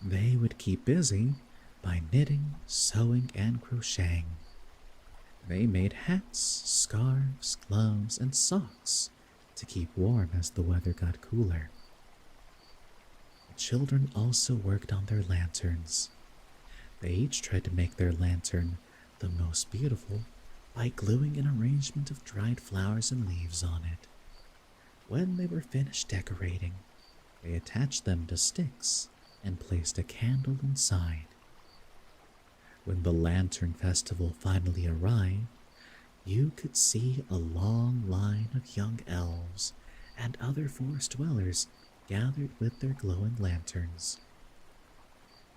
They would keep busy by knitting, sewing, and crocheting. They made hats, scarves, gloves, and socks to keep warm as the weather got cooler. children also worked on their lanterns. They each tried to make their lantern the most beautiful by gluing an arrangement of dried flowers and leaves on it. When they were finished decorating, they attached them to sticks and placed a candle inside. When the Lantern Festival finally arrived, you could see a long line of young elves and other forest dwellers gathered with their glowing lanterns.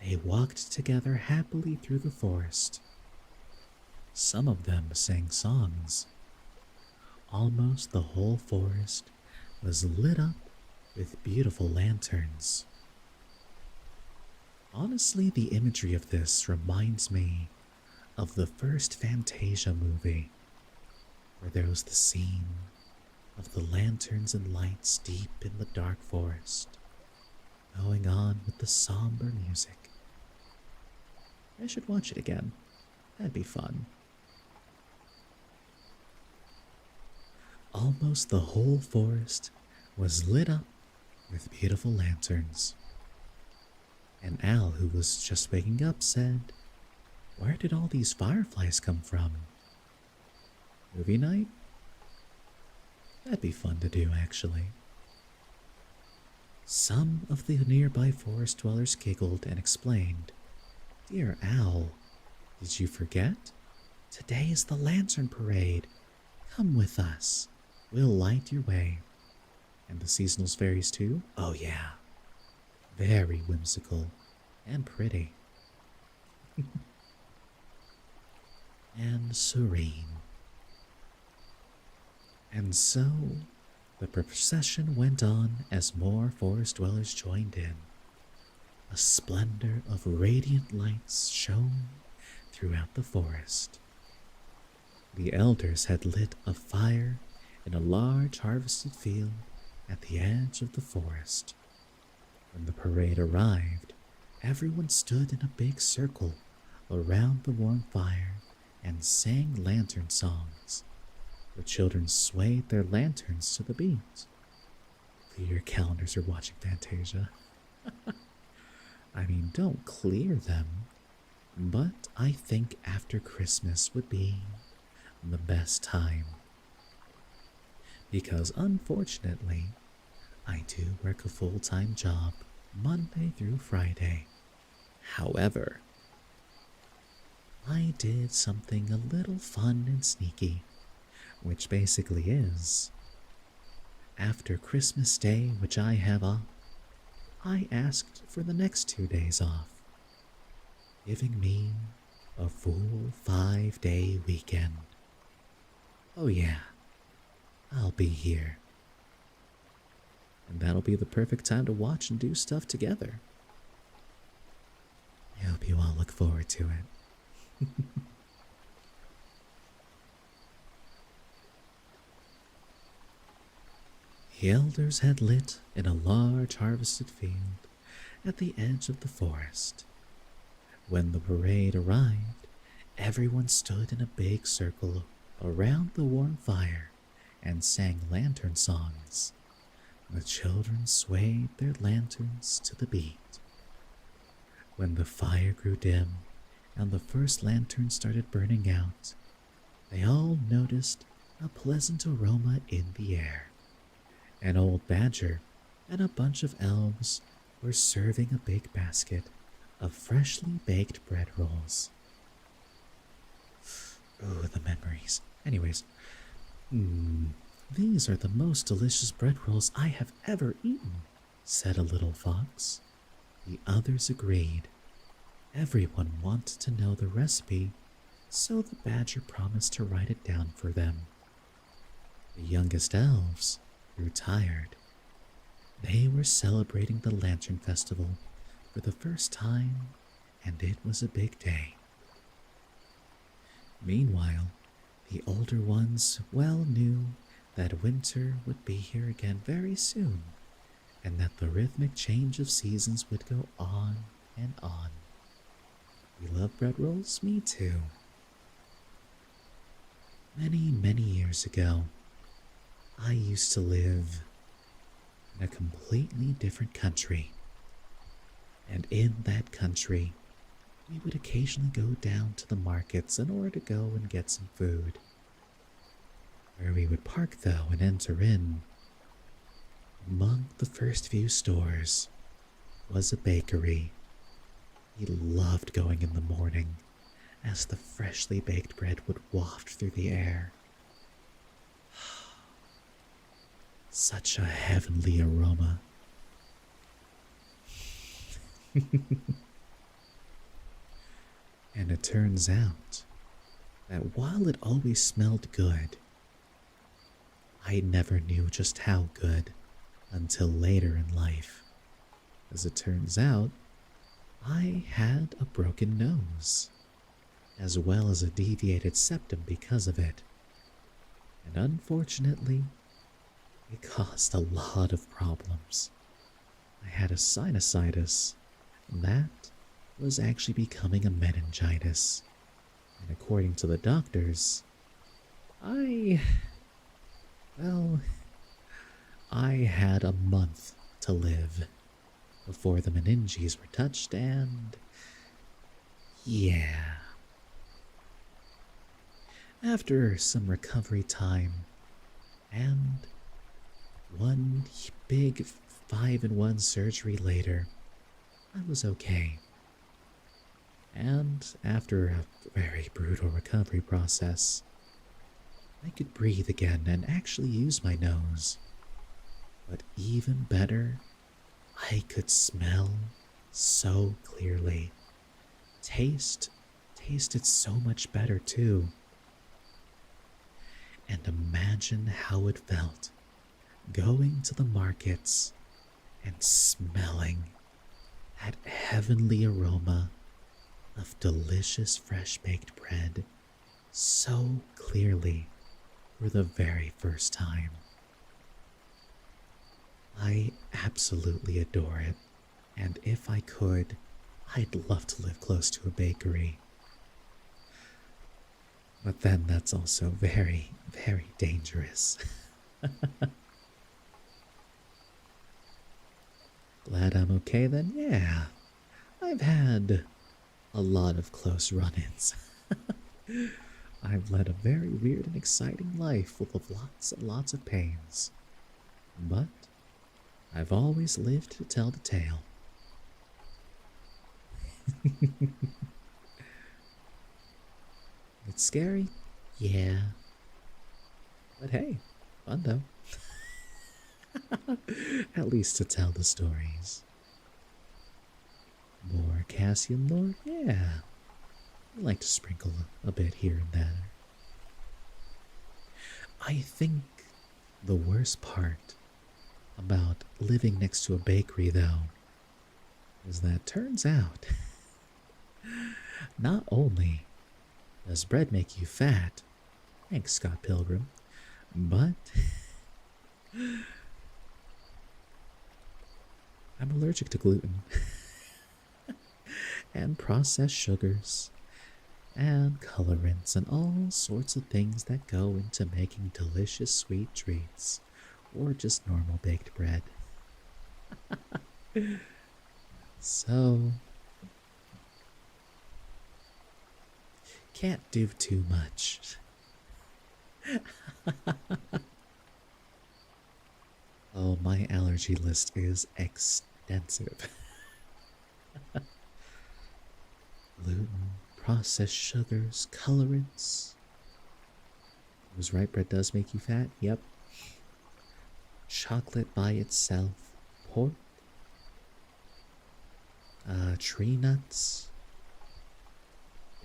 They walked together happily through the forest. Some of them sang songs. Almost the whole forest was lit up with beautiful lanterns. Honestly, the imagery of this reminds me of the first Fantasia movie, where there was the scene of the lanterns and lights deep in the dark forest, going on with the somber music. I should watch it again. That'd be fun. Almost the whole forest was lit up with beautiful lanterns. And Al, who was just waking up, said, "Where did all these fireflies come from? Movie night? That'd be fun to do, actually." Some of the nearby forest dwellers giggled and explained, "Dear Al, did you forget? Today is the Lantern Parade. Come with us. We'll light your way." And the seasonal fairies too? Oh yeah. Very whimsical and pretty. And serene. And so, the procession went on as more forest dwellers joined in. A splendor of radiant lights shone throughout the forest. The elders had lit a fire in a large harvested field at the edge of the forest. When the parade arrived, everyone stood in a big circle around the warm fire and sang lantern songs. The children swayed their lanterns to the beat. Clear your calendars are watching Fantasia. I mean, don't clear them, but I think after Christmas would be the best time. Because unfortunately, I do work a full-time job Monday through Friday. However, I did something a little fun and sneaky, which basically is, after Christmas Day, which I have off, I asked for the next 2 days off, giving me a full 5-day weekend. Oh yeah, I'll be here. And that'll be the perfect time to watch and do stuff together. I hope you all look forward to it. The elders had lit in a large harvested field at the edge of the forest. When the parade arrived, everyone stood in a big circle around the warm fire and sang lantern songs. The children swayed their lanterns to the beat. When the fire grew dim and the first lantern started burning out, they all noticed a pleasant aroma in the air. An old badger and a bunch of elves were serving a big basket of freshly baked bread rolls. Oh, the memories. Anyways, these are the most delicious bread rolls I have ever eaten, said a little fox. The others agreed. Everyone wanted to know the recipe, so the badger promised to write it down for them. The youngest elves grew tired. They were celebrating the Lantern Festival for the first time, and it was a big day. Meanwhile, the older ones well knew that winter would be here again very soon, and that the rhythmic change of seasons would go on and on. You love bread rolls? Me too. Many, many years ago, I used to live in a completely different country And in that country, we would occasionally go down to the markets in order to go and get some food. Where we would park, though, and enter in, among the first few stores was a bakery. We loved going in the morning as the freshly baked bread would waft through the air. Such a heavenly aroma. And it turns out that while it always smelled good, I never knew just how good until later in life. As it turns out, I had a broken nose, as well as a deviated septum because of it. And unfortunately, it caused a lot of problems. I had a sinusitis, and that was actually becoming a meningitis. And according to the doctors, I had a month to live before the meninges were touched, and yeah. After some recovery time and one big 5-in-1 surgery later, I was okay. And after a very brutal recovery process, I could breathe again and actually use my nose. But even better, I could smell so clearly. Tasted so much better too. And imagine how it felt going to the markets and smelling that heavenly aroma of delicious fresh baked bread so clearly for the very first time. I absolutely adore it, and if I could, I'd love to live close to a bakery. But then that's also very, very dangerous. Glad I'm okay then? Yeah. I've had a lot of close run-ins. I've led a very weird and exciting life full of lots and lots of pains. But I've always lived to tell the tale. It's scary? Yeah. But hey, fun though. At least to tell the stories. More Cassian lore? Yeah. I like to sprinkle a bit here and there. I think the worst part about living next to a bakery, though, is that turns out not only does bread make you fat, thanks Scott Pilgrim, but I'm allergic to gluten and processed sugars and colorants and all sorts of things that go into making delicious sweet treats or just normal baked bread. So, can't do too much. Oh, my allergy list is extensive. Gluten, processed sugars, colorants. I was right, bread does make you fat. Yep. Chocolate by itself, pork, tree nuts,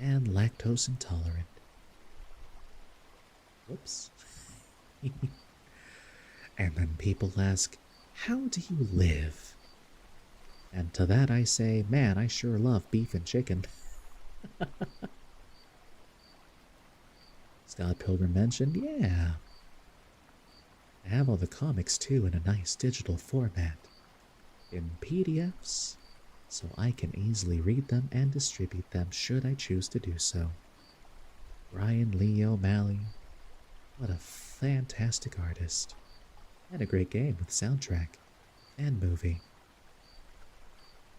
and lactose intolerant. Whoops. And then people ask, how do you live? And to that I say, man, I sure love beef and chicken. Scott Pilgrim mentioned, yeah. I have all the comics too in a nice digital format, in PDFs, so I can easily read them and distribute them should I choose to do so. Brian Lee O'Malley, what a fantastic artist, and a great game with soundtrack and movie.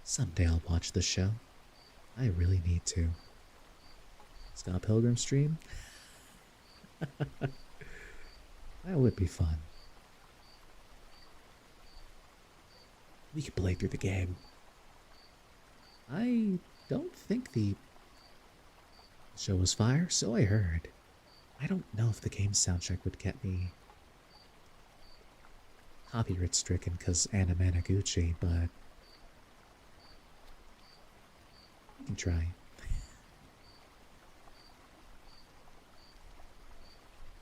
Someday I'll watch the show. I really need to. Scott Pilgrim stream? That would be fun. We could play through the game. I don't think the show was fire, so I heard. I don't know if the game soundtrack would get me copyright stricken because Anna Managuchi, but we can try.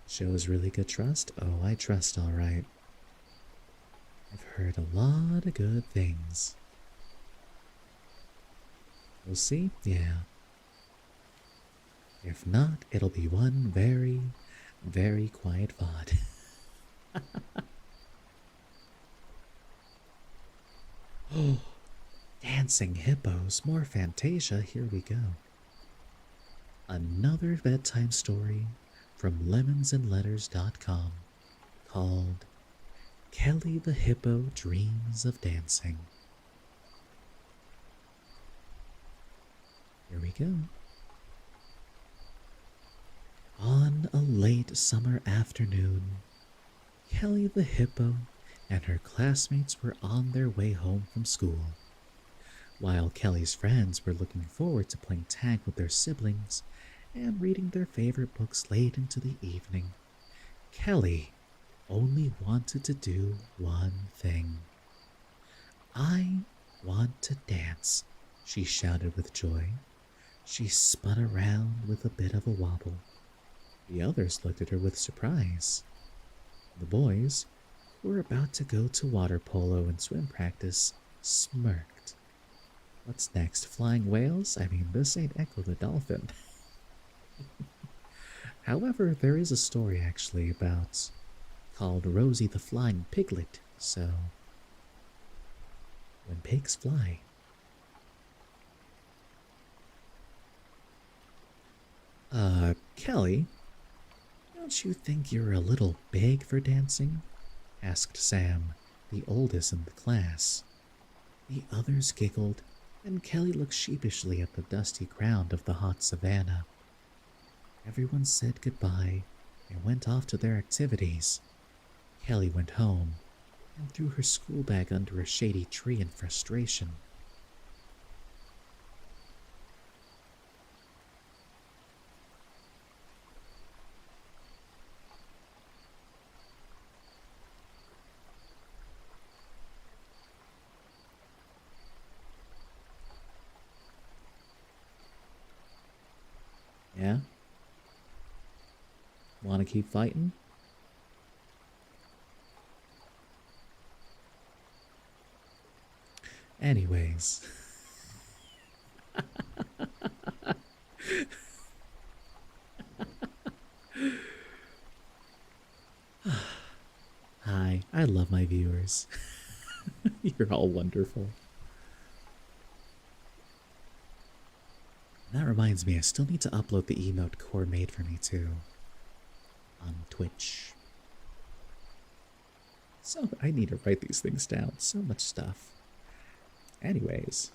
Show is really good, trust? Oh, I trust alright. I've heard a lot of good things. We'll see? Yeah. If not, it'll be one very, very quiet VOD. Oh, dancing hippos, more Fantasia, here we go. Another bedtime story from lemonsandletters.com called Kelly the Hippo Dreams of Dancing. Here we go. On a late summer afternoon, Kelly the Hippo and her classmates were on their way home from school. While Kelly's friends were looking forward to playing tag with their siblings and reading their favorite books late into the evening, Kelly only wanted to do one thing. "I want to dance," she shouted with joy. She spun around with a bit of a wobble. The others looked at her with surprise. The boys, who were about to go to water polo and swim practice, smirked. What's next, flying whales? I mean, this ain't Echo the Dolphin. However, there is a story actually about called Rosie the Flying Piglet, so when pigs fly. Kelly, don't you think you're a little big for dancing? Asked Sam, the oldest in the class. The others giggled, and Kelly looked sheepishly at the dusty ground of the hot savannah. Everyone said goodbye and went off to their activities. Kelly went home and threw her school bag under a shady tree in frustration. Yeah? Want to keep fighting? Anyways. Hi, I love my viewers. You're all wonderful. That reminds me, I still need to upload the emote Core made for me too. On Twitch. So I need to write these things down. So much stuff. Anyways.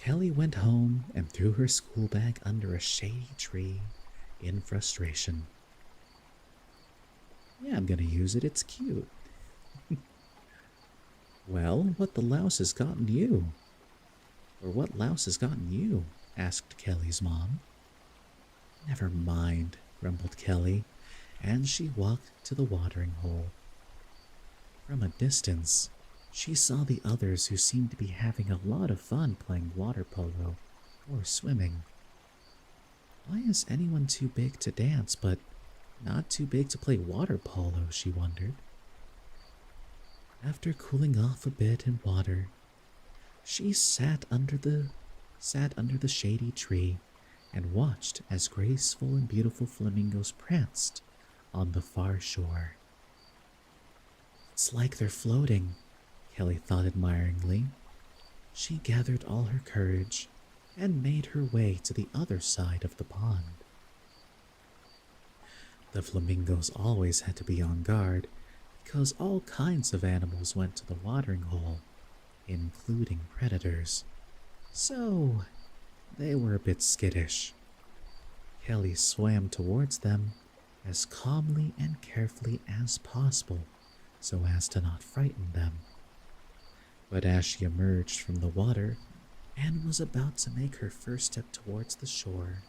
Kelly went home and threw her school bag under a shady tree in frustration. Yeah, I'm gonna use it. It's cute. Well, what the louse has gotten you? Or what louse has gotten you? Asked Kelly's mom. Never mind, grumbled Kelly, and she walked to the watering hole. From a distance, she saw the others who seemed to be having a lot of fun playing water polo or swimming. Why is anyone too big to dance, but not too big to play water polo, she wondered. After cooling off a bit in water, she sat under the shady tree and watched as graceful and beautiful flamingos pranced on the far shore. It's like they're floating, Kelly thought admiringly. She gathered all her courage and made her way to the other side of the pond. The flamingos always had to be on guard because all kinds of animals went to the watering hole. including predators, so they were a bit skittish. Kelly swam towards them as calmly and carefully as possible so as to not frighten them. But as she emerged from the water and was about to make her first step towards the shore,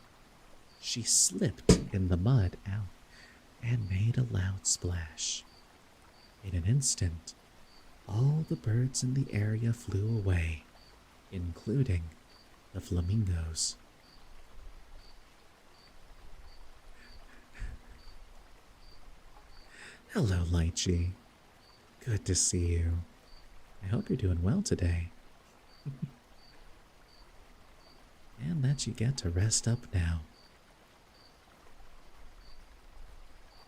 she slipped in the mud out and made a loud splash. In an instant, all the birds in the area flew away, including the flamingos. Hello, Lychee. Good to see you. I hope you're doing well today. And that you get to rest up now.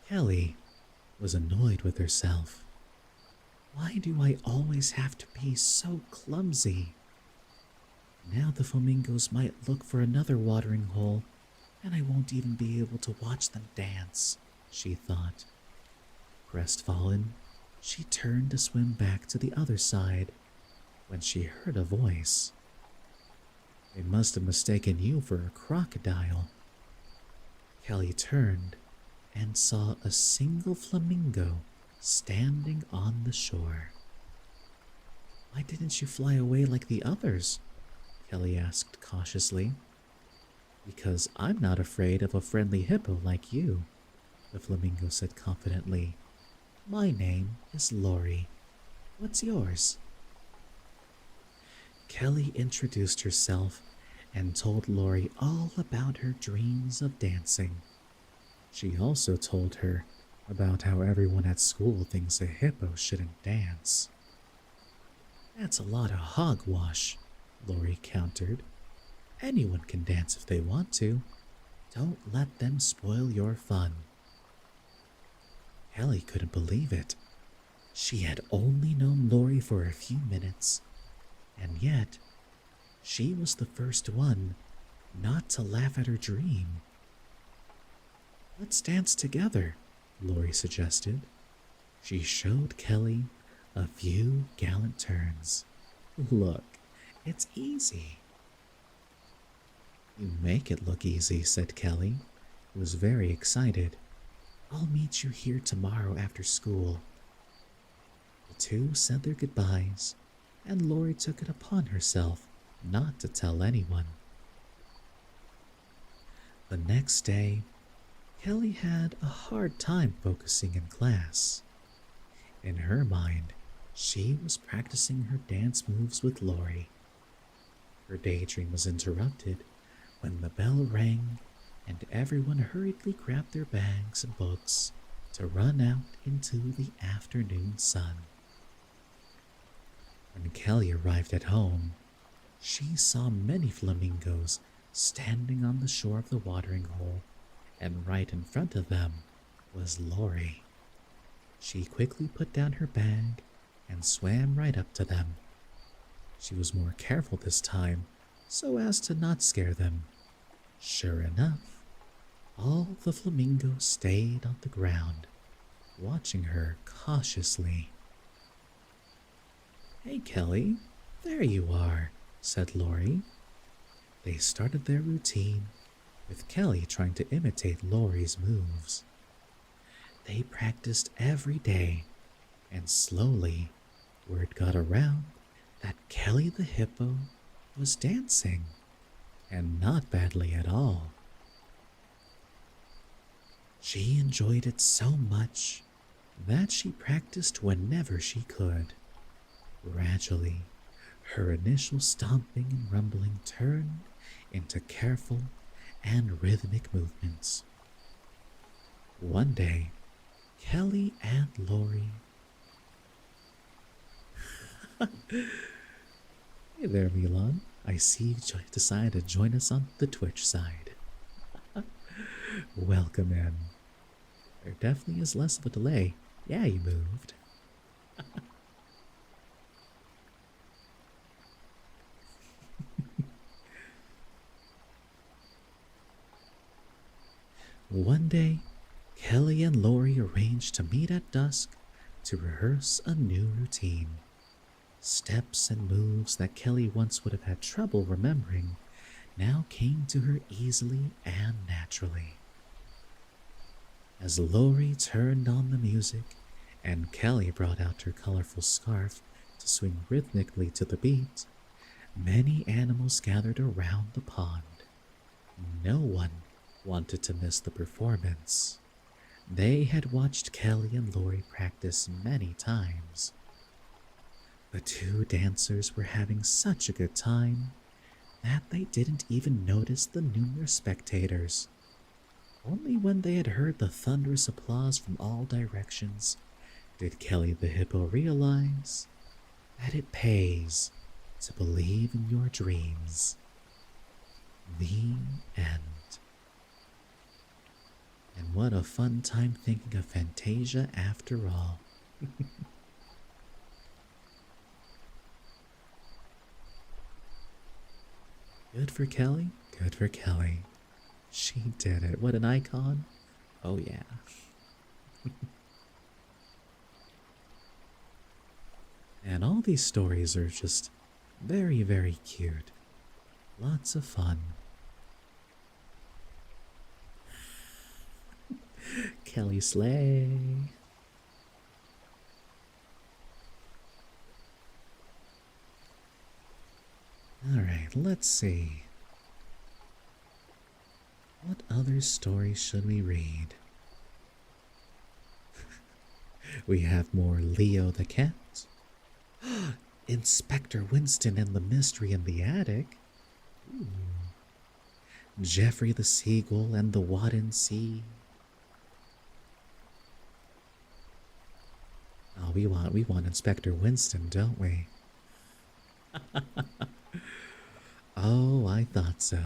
Kelly was annoyed with herself. Why do I always have to be so clumsy? Now the flamingos might look for another watering hole, and I won't even be able to watch them dance, she thought. Crestfallen, she turned to swim back to the other side when she heard a voice. They must have mistaken you for a crocodile. Kelly turned and saw a single flamingo standing on the shore. Why didn't you fly away like the others? Kelly asked cautiously. Because I'm not afraid of a friendly hippo like you, the flamingo said confidently. My name is Lori. What's yours? Kelly introduced herself and told Lori all about her dreams of dancing. She also told her about how everyone at school thinks a hippo shouldn't dance. That's a lot of hogwash, Lori countered. Anyone can dance if they want to. Don't let them spoil your fun. Kelly couldn't believe it. She had only known Lori for a few minutes, and yet she was the first one not to laugh at her dream. Let's dance together, Lori suggested. She showed Kelly a few gallant turns. Look, it's easy. You make it look easy, said Kelly, who was very excited. I'll meet you here tomorrow after school. The two said their goodbyes, and Lori took it upon herself not to tell anyone. The next day, Kelly had a hard time focusing in class. In her mind, she was practicing her dance moves with Lori. Her daydream was interrupted when the bell rang and everyone hurriedly grabbed their bags and books to run out into the afternoon sun. When Kelly arrived at home, she saw many flamingos standing on the shore of the watering hole, and right in front of them was Lori. She quickly put down her bag and swam right up to them. She was more careful this time so as to not scare them. Sure enough, all the flamingos stayed on the ground, watching her cautiously. Hey, Kelly, there you are, said Lori. They started their routine, with Kelly trying to imitate Lori's moves. They practiced every day, and slowly word got around that Kelly the hippo was dancing, and not badly at all. She enjoyed it so much that she practiced whenever she could. Gradually, her initial stomping and rumbling turned into careful and rhythmic movements. One day, Kelly and Lori... Hey there, Milan. I see you decided to join us on the Twitch side. Welcome in. There definitely is less of a delay. Yeah, you moved. One day, Kelly and Lori arranged to meet at dusk to rehearse a new routine. Steps and moves that Kelly once would have had trouble remembering now came to her easily and naturally. As Lori turned on the music and Kelly brought out her colorful scarf to swing rhythmically to the beat, many animals gathered around the pond. No one wanted to miss the performance. They had watched Kelly and Lori practice many times. The two dancers were having such a good time that they didn't even notice the numerous spectators. Only when they had heard the thunderous applause from all directions did Kelly the Hippo realize that it pays to believe in your dreams. The end. And what a fun time thinking of Fantasia after all. Good for Kelly, good for Kelly. She did it. What an icon. Oh yeah. And all these stories are just very, very cute. Lots of fun. Kelly Slay. Alright, let's see. What other stories should we read? We have more Leo the Cat. Inspector Winston and the Mystery in the Attic. Ooh. Jeffrey the Seagull and the Wadden Sea. Oh, we want Inspector Winston, don't we? Oh, I thought so.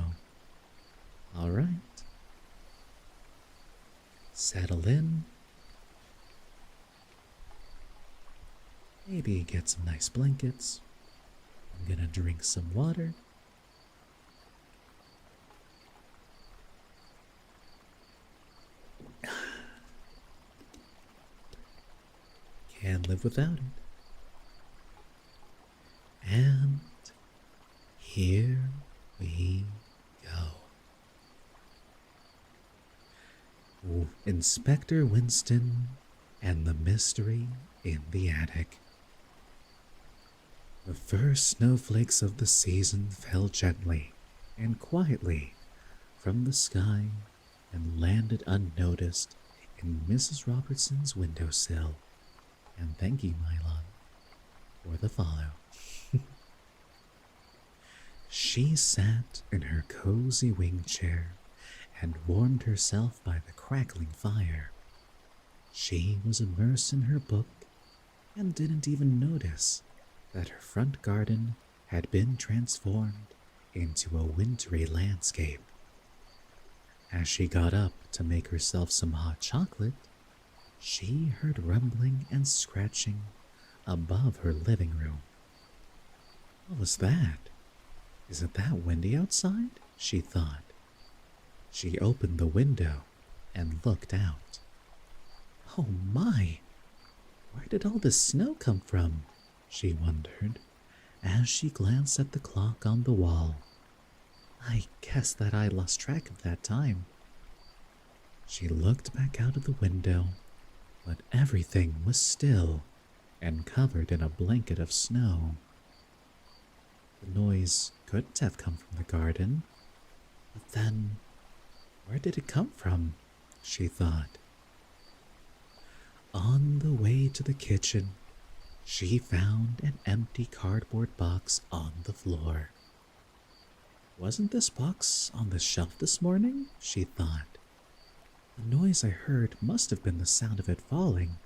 All right. Settle in. Maybe get some nice blankets. I'm gonna drink some water. Can't live without it. And here we go. Ooh, Inspector Winston and the Mystery in the Attic. The first snowflakes of the season fell gently and quietly from the sky and landed unnoticed in Mrs. Robertson's windowsill. And thank you, Mylon, for the follow. She sat in her cozy wing chair and warmed herself by the crackling fire. She was immersed in her book and didn't even notice that her front garden had been transformed into a wintry landscape. As she got up to make herself some hot chocolate, she heard rumbling and scratching above her living room. What was that? Is it that windy outside? She thought. She opened the window and looked out. Oh my! Where did all this snow come from? She wondered as she glanced at the clock on the wall. I guess that I lost track of that time. She looked back out of the window, but everything was still and covered in a blanket of snow. The noise couldn't have come from the garden, but then where did it come from? She thought. On the way to the kitchen, she found an empty cardboard box on the floor. Wasn't this box on the shelf this morning? She thought. The noise I heard must have been the sound of it falling.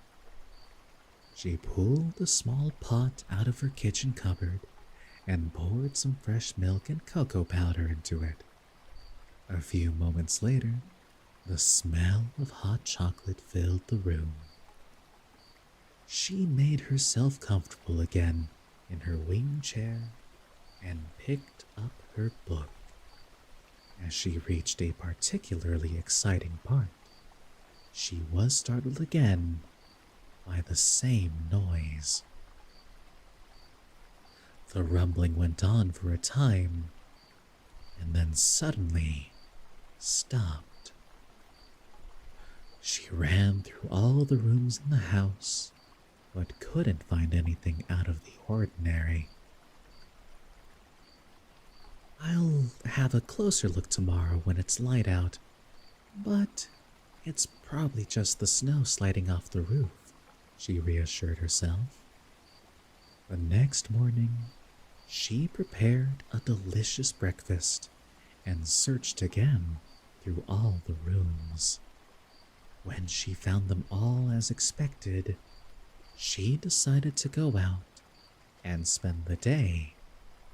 She pulled a small pot out of her kitchen cupboard and poured some fresh milk and cocoa powder into it. A few moments later, the smell of hot chocolate filled the room. She made herself comfortable again in her wing chair and picked up her book. As she reached a particularly exciting part, she was startled again by the same noise. The rumbling went on for a time and then suddenly stopped. She ran through all the rooms in the house, but couldn't find anything out of the ordinary. I'll have a closer look tomorrow when it's light out, but it's probably just the snow sliding off the roof, she reassured herself. The next morning, she prepared a delicious breakfast and searched again through all the rooms. When she found them all as expected, she decided to go out and spend the day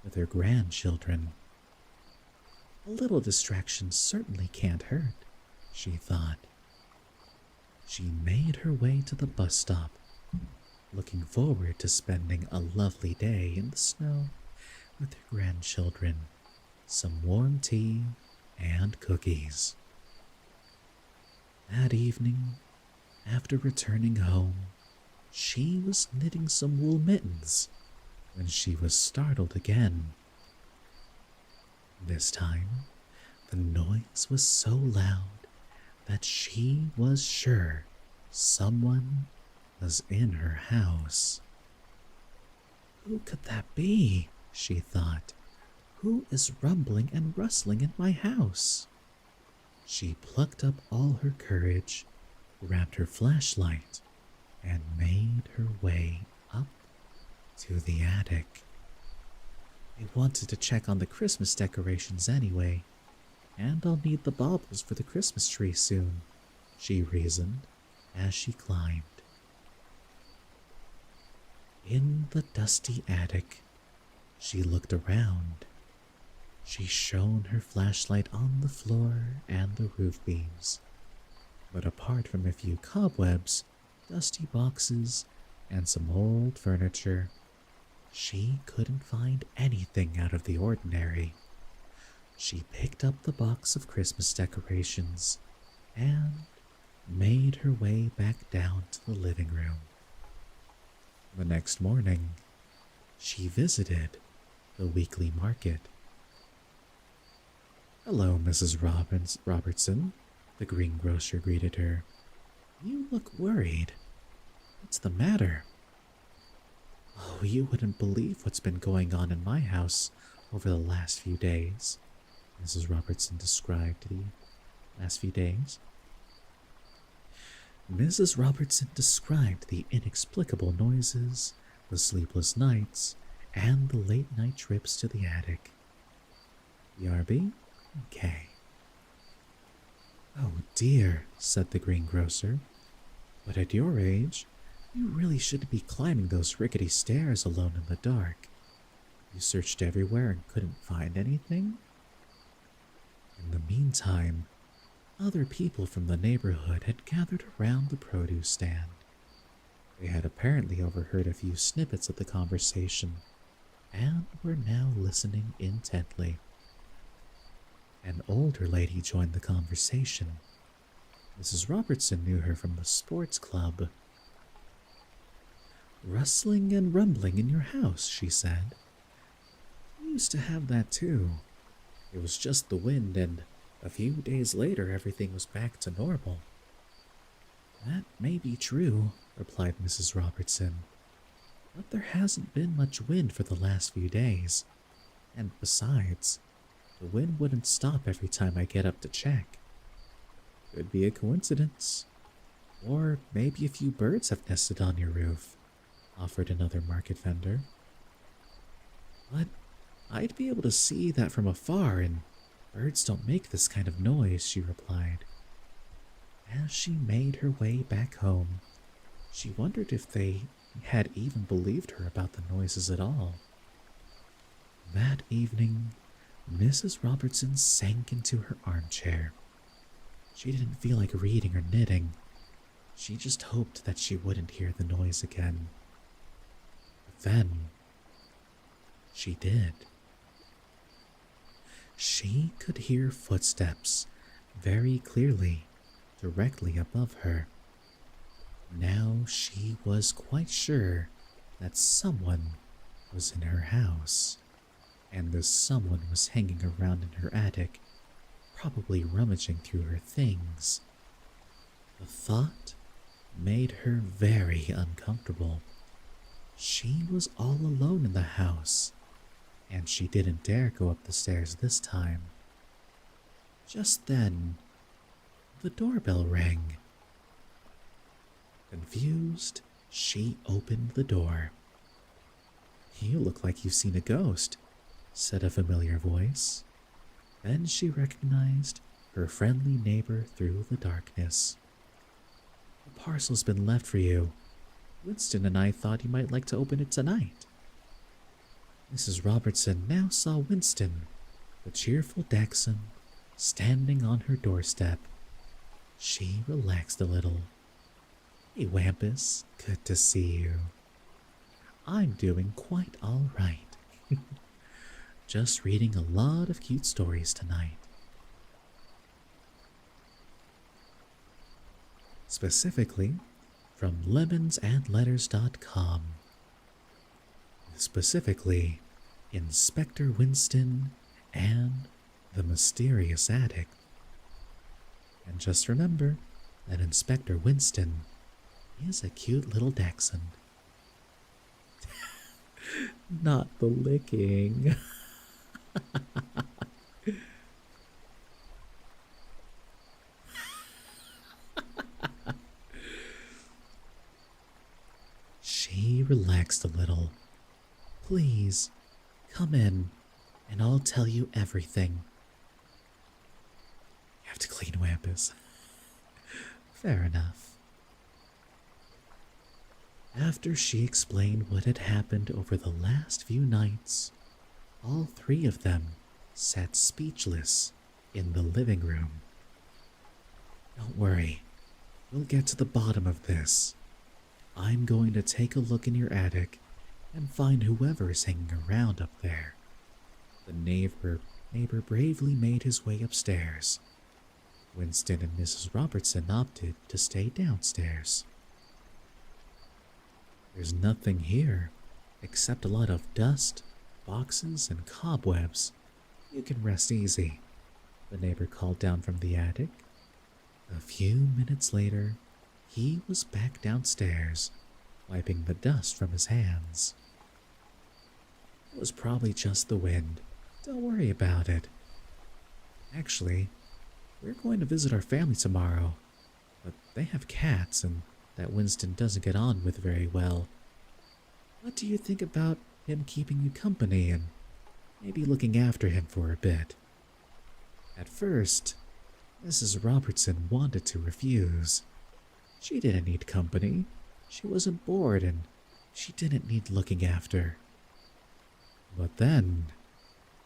with her grandchildren. A little distraction certainly can't hurt, she thought. She made her way to the bus stop, looking forward to spending a lovely day in the snow with her grandchildren, some warm tea, and cookies. That evening, after returning home, she was knitting some wool mittens when she was startled again. This time, the noise was so loud that she was sure someone was in her house. Who could that be? She thought. Who is rumbling and rustling in my house? She plucked up all her courage, grabbed her flashlight, and made her way up to the attic. I wanted to check on the Christmas decorations anyway, and I'll need the baubles for the Christmas tree soon, she reasoned as she climbed. In the dusty attic, she looked around. She shone her flashlight on the floor and the roof beams, but apart from a few cobwebs, dusty boxes, and some old furniture, she couldn't find anything out of the ordinary. She picked up the box of Christmas decorations and made her way back down to the living room. The next morning, she visited the weekly market. "Hello, Mrs. Robertson," the greengrocer greeted her. "You look worried. What's the matter?" "Oh, you wouldn't believe what's been going on in my house over the last few days," Mrs. Robertson described the last few days. Mrs. Robertson described the inexplicable noises, the sleepless nights, and the late-night trips to the attic. "Yarby? Okay." "Oh dear," said the greengrocer, "but at your age, you really shouldn't be climbing those rickety stairs alone in the dark. You searched everywhere and couldn't find anything?" In the meantime, other people from the neighborhood had gathered around the produce stand. They had apparently overheard a few snippets of the conversation and were now listening intently. An older lady joined the conversation. Mrs. Robertson knew her from the sports club. "Rustling and rumbling in your house," she said. "We used to have that too. It was just the wind, and a few days later everything was back to normal." "That may be true," replied Mrs. Robertson, "but there hasn't been much wind for the last few days, and besides, the wind wouldn't stop every time I get up to check. Could be a coincidence, or maybe a few birds have nested on your roof," offered another market vendor. "But I'd be able to see that from afar, and birds don't make this kind of noise," she replied. As she made her way back home, she wondered if they had even believed her about the noises at all. That evening, Mrs. Robertson sank into her armchair. She didn't feel like reading or knitting. She just hoped that she wouldn't hear the noise again. But then, she did. She could hear footsteps very clearly directly above her. Now she was quite sure that someone was in her house, and this someone was hanging around in her attic, probably rummaging through her things. The thought made her very uncomfortable. She was all alone in the house, and she didn't dare go up the stairs this time. Just then, the doorbell rang. Confused, she opened the door. "You look like you've seen a ghost," said a familiar voice. Then she recognized her friendly neighbor through the darkness. "A parcel's been left for you. Winston and I thought you might like to open it tonight." Mrs. Robertson now saw Winston, the cheerful Dachshund, standing on her doorstep. She relaxed a little. "Hey, Wampus, good to see you." "I'm doing quite all right. Just reading a lot of cute stories tonight." Specifically from lemonsandletters.com. Specifically, Inspector Winston and the Mysterious Attic. And just remember that Inspector Winston is a cute little dachshund. Not the licking. She relaxed a little. "Please, come in, and I'll tell you everything." "You have to clean Wampus." "Fair enough." After she explained what had happened over the last few nights, all three of them sat speechless in the living room. "Don't worry, we'll get to the bottom of this. I'm going to take a look in your attic and find whoever is hanging around up there." The neighbor bravely made his way upstairs. Winston and Mrs. Robertson opted to stay downstairs. "There's nothing here except a lot of dust, boxes, and cobwebs. You can rest easy," the neighbor called down from the attic. A few minutes later, he was back downstairs, wiping the dust from his hands. "It was probably just the wind. Don't worry about it. Actually, we're going to visit our family tomorrow, but they have cats and that Winston doesn't get on with very well. What do you think about him keeping you company and maybe looking after him for a bit?" At first, Mrs. Robertson wanted to refuse. She didn't need company. She wasn't bored and she didn't need looking after. But then,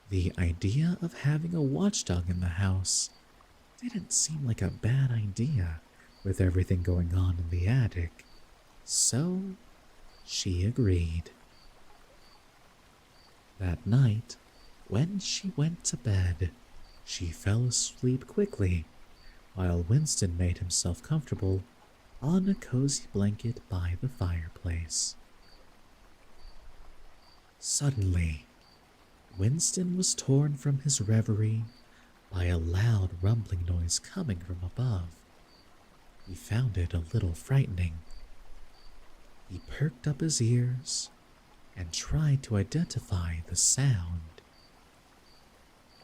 the idea of having a watchdog in the house didn't seem like a bad idea with everything going on in the attic. So, she agreed. That night, when she went to bed, she fell asleep quickly, while Winston made himself comfortable on a cozy blanket by the fireplace. Suddenly, Winston was torn from his reverie by a loud rumbling noise coming from above. He found it a little frightening. He perked up his ears and tried to identify the sound.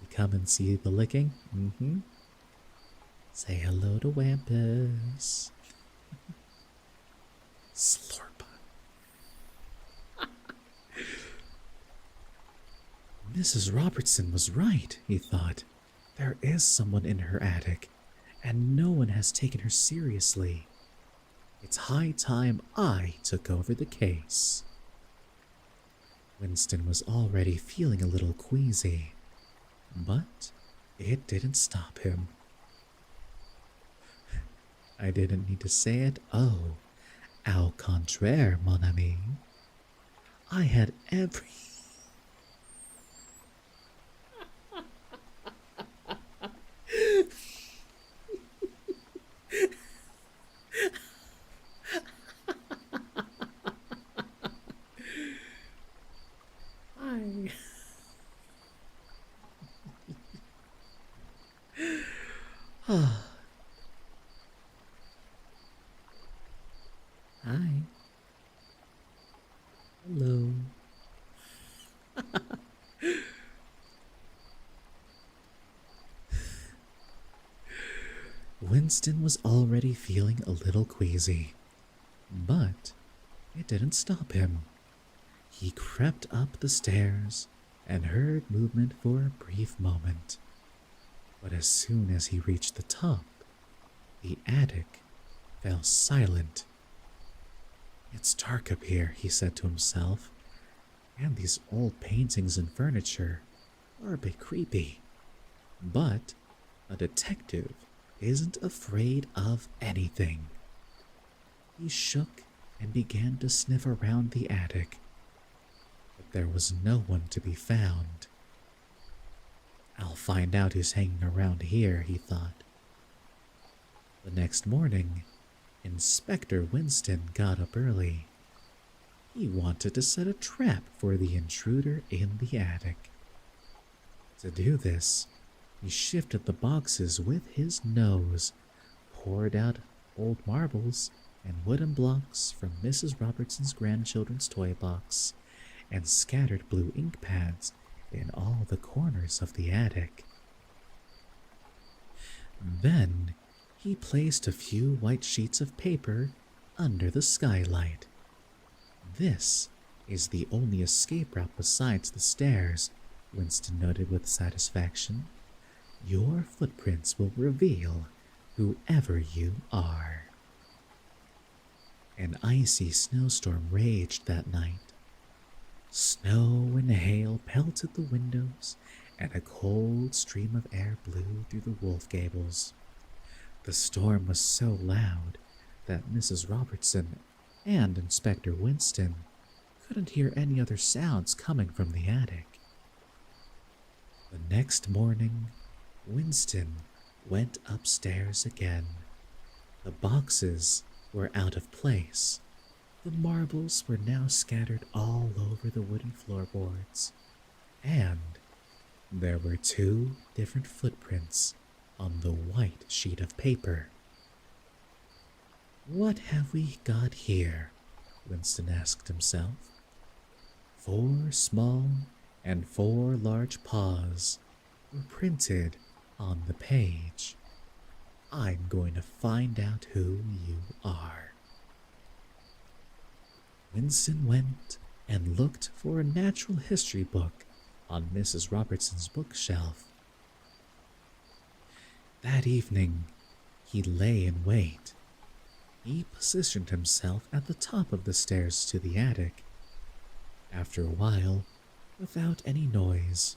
"You come and see the licking?" "Mm-hmm." "Say hello to Wampus." Slurp. Mrs. Robertson was right, he thought. There is someone in her attic, and no one has taken her seriously. It's high time I took over the case. Winston was already feeling a little queasy, but it didn't stop him. I didn't need to say it. Oh, au contraire, mon ami. I had every... Hi. Hello. Winston was already feeling a little queasy, but it didn't stop him. He crept up the stairs and heard movement for a brief moment. But as soon as he reached the top, the attic fell silent. It's dark up here, he said to himself, and these old paintings and furniture are a bit creepy. But a detective isn't afraid of anything. He shook and began to sniff around the attic, but there was no one to be found. I'll find out who's hanging around here, he thought. The next morning, Inspector Winston got up early. He wanted to set a trap for the intruder in the attic. To do this, he shifted the boxes with his nose, poured out old marbles and wooden blocks from Mrs. Robertson's grandchildren's toy box, and scattered blue ink pads in all the corners of the attic. Then he placed a few white sheets of paper under the skylight. This is the only escape route besides the stairs, Winston noted with satisfaction. Your footprints will reveal whoever you are. An icy snowstorm raged that night. Snow and hail pelted the windows, and a cold stream of air blew through the wolf gables. The storm was so loud that Mrs. Robertson and Inspector Winston couldn't hear any other sounds coming from the attic. The next morning, Winston went upstairs again. The boxes were out of place. The marbles were now scattered all over the wooden floorboards, and there were 2 different footprints on the white sheet of paper. What have we got here? Winston asked himself. 4 small and 4 large paws were printed on the page. I'm going to find out who you are. Winston went and looked for a natural history book on Mrs. Robertson's bookshelf. That evening, he lay in wait. He positioned himself at the top of the stairs to the attic. After a while, without any noise,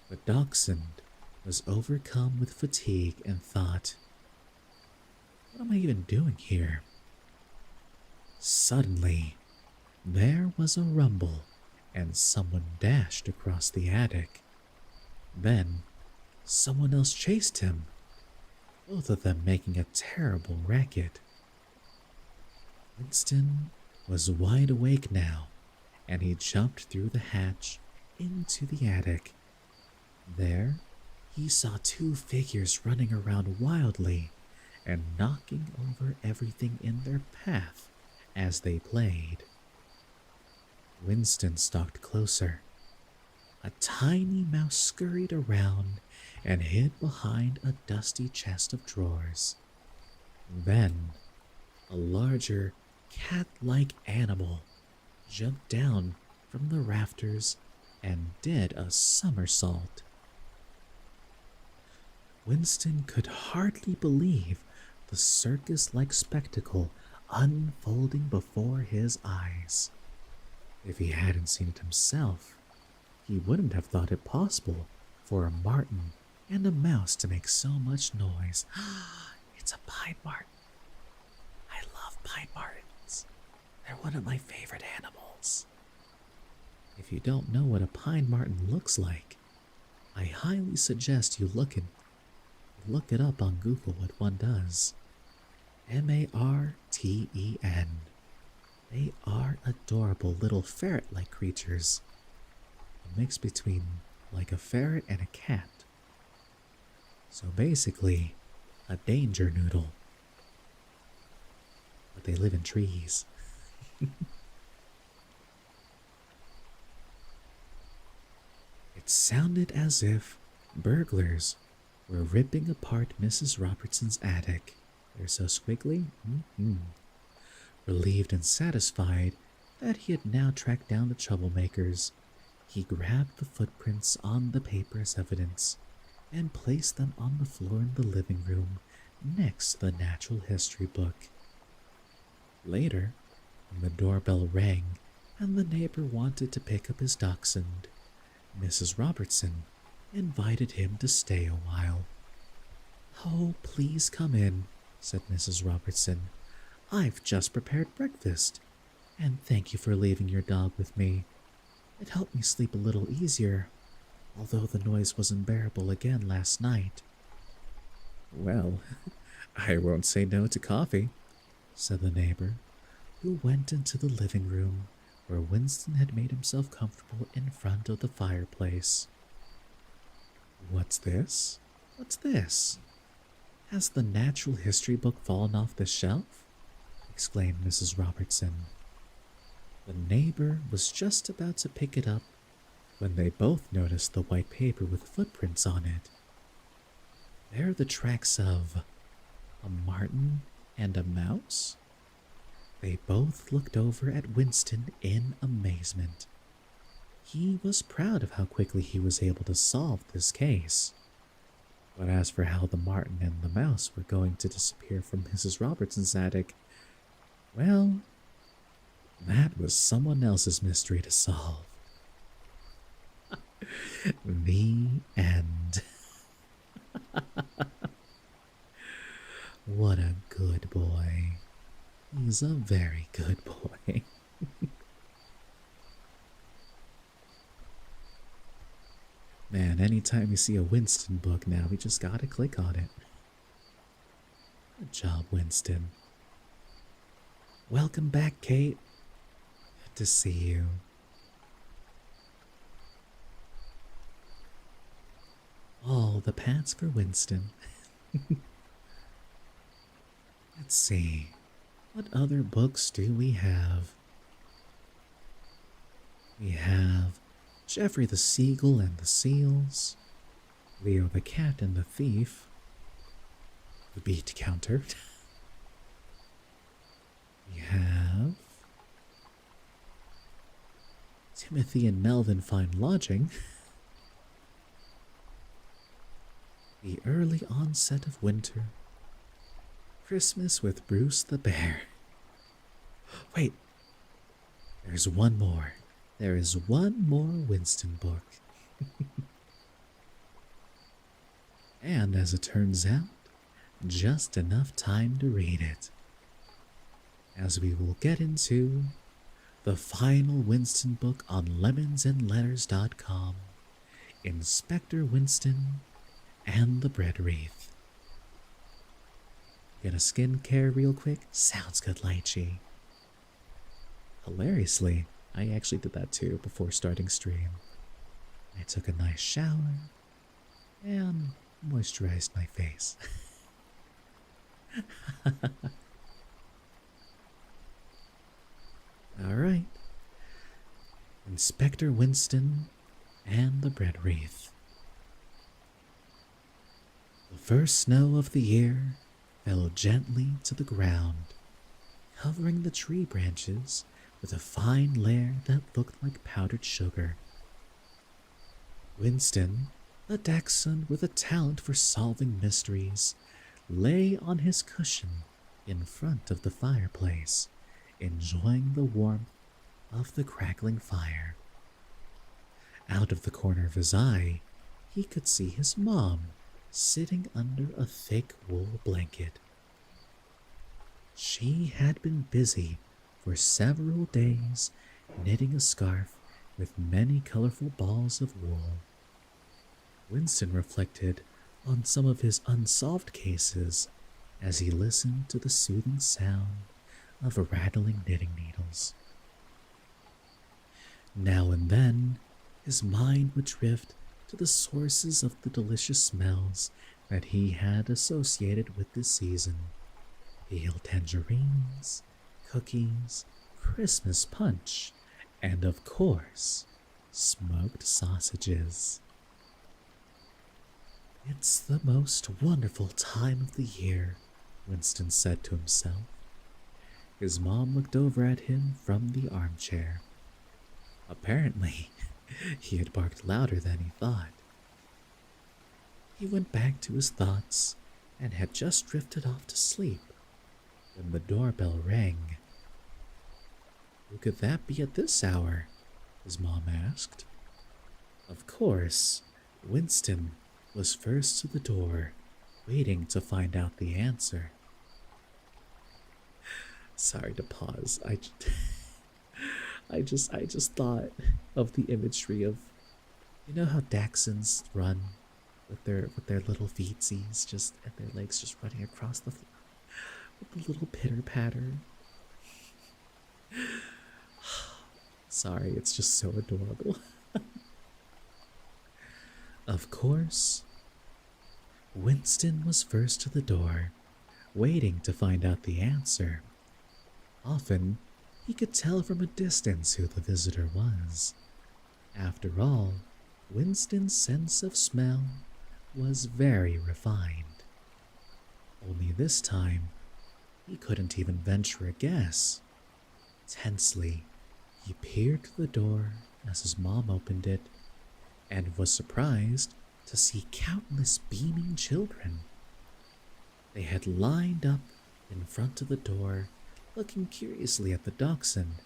the dachshund was overcome with fatigue and thought, what am I even doing here? Suddenly, there was a rumble, and someone dashed across the attic. Then, someone else chased him, both of them making a terrible racket. Winston was wide awake now, and he jumped through the hatch into the attic. There, he saw 2 figures running around wildly and knocking over everything in their path as they played. Winston stalked closer. A tiny mouse scurried around and hid behind a dusty chest of drawers. Then, a larger, cat-like animal jumped down from the rafters and did a somersault. Winston could hardly believe the circus-like spectacle unfolding before his eyes. If he hadn't seen it himself, he wouldn't have thought it possible for a marten and a mouse to make so much noise. It's a pine marten. I love pine martens. They're one of my favorite animals. If you don't know what a pine marten looks like, I highly suggest you look it up on Google what one does. M-A-R-T-E-N. They are adorable little ferret-like creatures. A mix between like a ferret and a cat. So basically, a danger noodle. But they live in trees. It sounded as if burglars were ripping apart Mrs. Robertson's attic. They're so squiggly. Relieved and satisfied that he had now tracked down the troublemakers, he grabbed the footprints on the paper as evidence and placed them on the floor in the living room next to the natural history book. Later, when the doorbell rang and the neighbor wanted to pick up his dachshund, Mrs. Robertson invited him to stay a while. "Oh, please come in," said Mrs. Robertson. "I've just prepared breakfast, and thank you for leaving your dog with me. It helped me sleep a little easier, although the noise was unbearable again last night." "Well, I won't say no to coffee," said the neighbor, who went into the living room where Winston had made himself comfortable in front of the fireplace. "What's this? What's this? Has the natural history book fallen off the shelf?" exclaimed Mrs. Robertson. The neighbor was just about to pick it up when they both noticed the white paper with footprints on it. They're the tracks of a marten and a mouse? They both looked over at Winston in amazement. He was proud of how quickly he was able to solve this case. But as for how the marten and the mouse were going to disappear from Mrs. Robertson's attic, well, that was someone else's mystery to solve. The end. What a good boy. He's a very good boy. Man, anytime you see a Winston book now, we just gotta click on it. Good job, Winston. Welcome back, Kate. Good to see you. All the pats for Winston. Let's see. What other books do we have? We have Geoffrey the Seagull and the Seals, Leo the Cat and the Thief, the Beat Counter. We have Timothy and Melvin Find Lodging, The Early Onset of Winter, Christmas with Bruce the Bear. Wait, there's one more. There is one more Winston book. And as it turns out, just enough time to read it. As we will get into the final Winston book on lemonsandletters.com, Inspector Winston and the Bread Wreath. Get a skincare real quick? Sounds good, Lychee. Hilariously, I actually did that too before starting stream. I took a nice shower and moisturized my face. Alright. Inspector Winston and the Bread Wreath. The first snow of the year fell gently to the ground, covering the tree branches with a fine layer that looked like powdered sugar. Winston, the dachshund with a talent for solving mysteries, lay on his cushion in front of the fireplace, enjoying the warmth of the crackling fire. Out of the corner of his eye, he could see his mom sitting under a thick wool blanket. She had been busy for several days knitting a scarf with many colorful balls of wool. Winston reflected on some of his unsolved cases as he listened to the soothing sound of rattling knitting needles. Now and then, his mind would drift to the sources of the delicious smells that he had associated with this season: peel tangerines, cookies, Christmas punch, and of course, smoked sausages. "It's the most wonderful time of the year," Winston said to himself. His mom looked over at him from the armchair. Apparently, he had barked louder than he thought. He went back to his thoughts and had just drifted off to sleep when the doorbell rang. "Who could that be at this hour?" his mom asked. Of course, Winston was first to the door, waiting to find out the answer. Sorry to pause. I just thought of the imagery of, you know how Dachshunds run with their little feetsies just and their legs just running across the floor with the little pitter patter. Sorry, it's just so adorable. Of course, Winston was first to the door, waiting to find out the answer. Often, he could tell from a distance who the visitor was. After all, Winston's sense of smell was very refined. Only this time, he couldn't even venture a guess. Tensely, he peered through the door as his mom opened it and was surprised to see countless beaming children. They had lined up in front of the door, looking curiously at the dachshund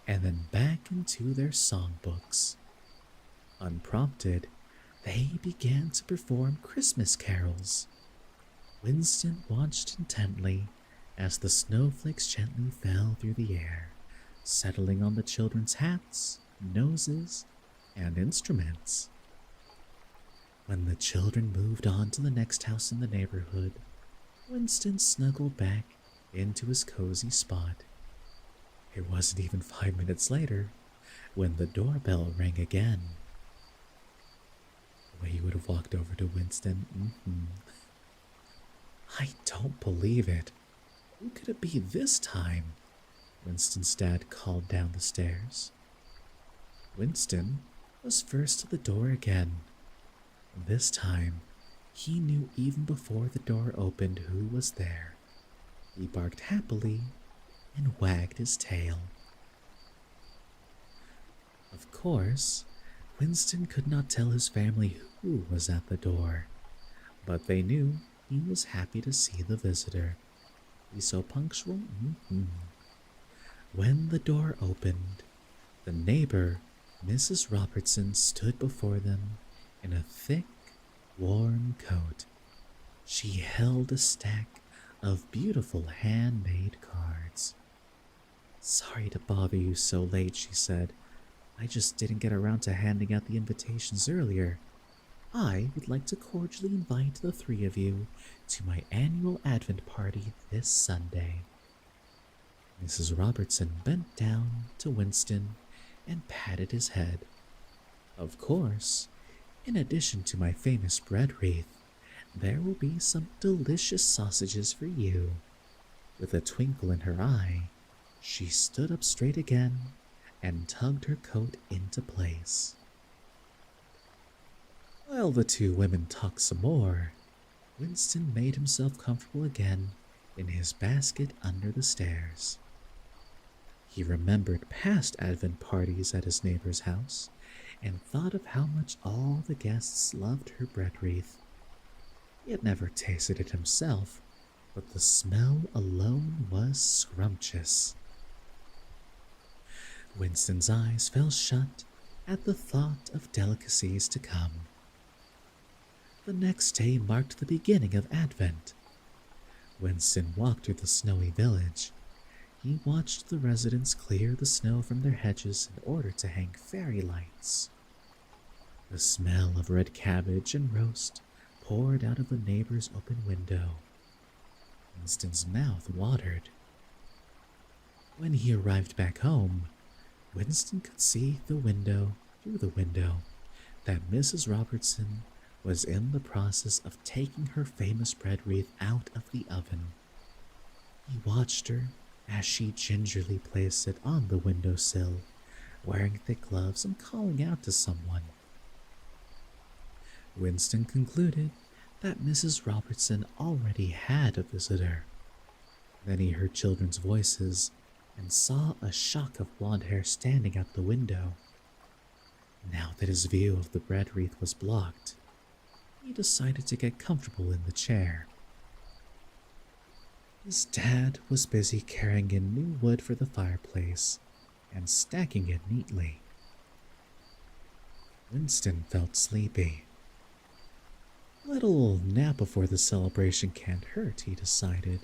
and then back into their songbooks. Unprompted, they began to perform Christmas carols. Winston watched intently as the snowflakes gently fell through the air, settling on the children's hats, noses, and instruments. When the children moved on to the next house in the neighborhood, Winston snuggled back into his cozy spot. It wasn't even 5 minutes later when the doorbell rang again. The way he would have walked over to Winston. "I don't believe it. Who could it be this time?" Winston's dad called down the stairs. Winston was first to the door again. This time, he knew even before the door opened who was there. He barked happily and wagged his tail. Of course, Winston could not tell his family who was at the door, but they knew he was happy to see the visitor. He's so punctual. When the door opened, the neighbor, Mrs. Robertson, stood before them in a thick, warm coat. She held a stack of beautiful handmade cards. "Sorry to bother you so late," she said. "I just didn't get around to handing out the invitations earlier. I would like to cordially invite the three of you to my annual Advent party this Sunday." Mrs. Robertson bent down to Winston and patted his head. "Of course, in addition to my famous bread wreath, there will be some delicious sausages for you." With a twinkle in her eye, she stood up straight again and tugged her coat into place. While the two women talked some more, Winston made himself comfortable again in his basket under the stairs. He remembered past Advent parties at his neighbor's house and thought of how much all the guests loved her bread wreath. He had never tasted it himself, but the smell alone was scrumptious. Winston's eyes fell shut at the thought of delicacies to come. The next day marked the beginning of Advent. Winston walked through the snowy village. He watched the residents clear the snow from their hedges in order to hang fairy lights. The smell of red cabbage and roast poured out of a neighbor's open window. Winston's mouth watered. When he arrived back home, Winston could see through the window that Mrs. Robertson was in the process of taking her famous bread wreath out of the oven. He watched her as she gingerly placed it on the windowsill, wearing thick gloves and calling out to someone. Winston concluded that Mrs. Robertson already had a visitor. Then he heard children's voices and saw a shock of blonde hair standing at the window. Now that his view of the bread wreath was blocked, he decided to get comfortable in the chair. His dad was busy carrying in new wood for the fireplace and stacking it neatly. Winston felt sleepy. A little nap before the celebration can't hurt, he decided,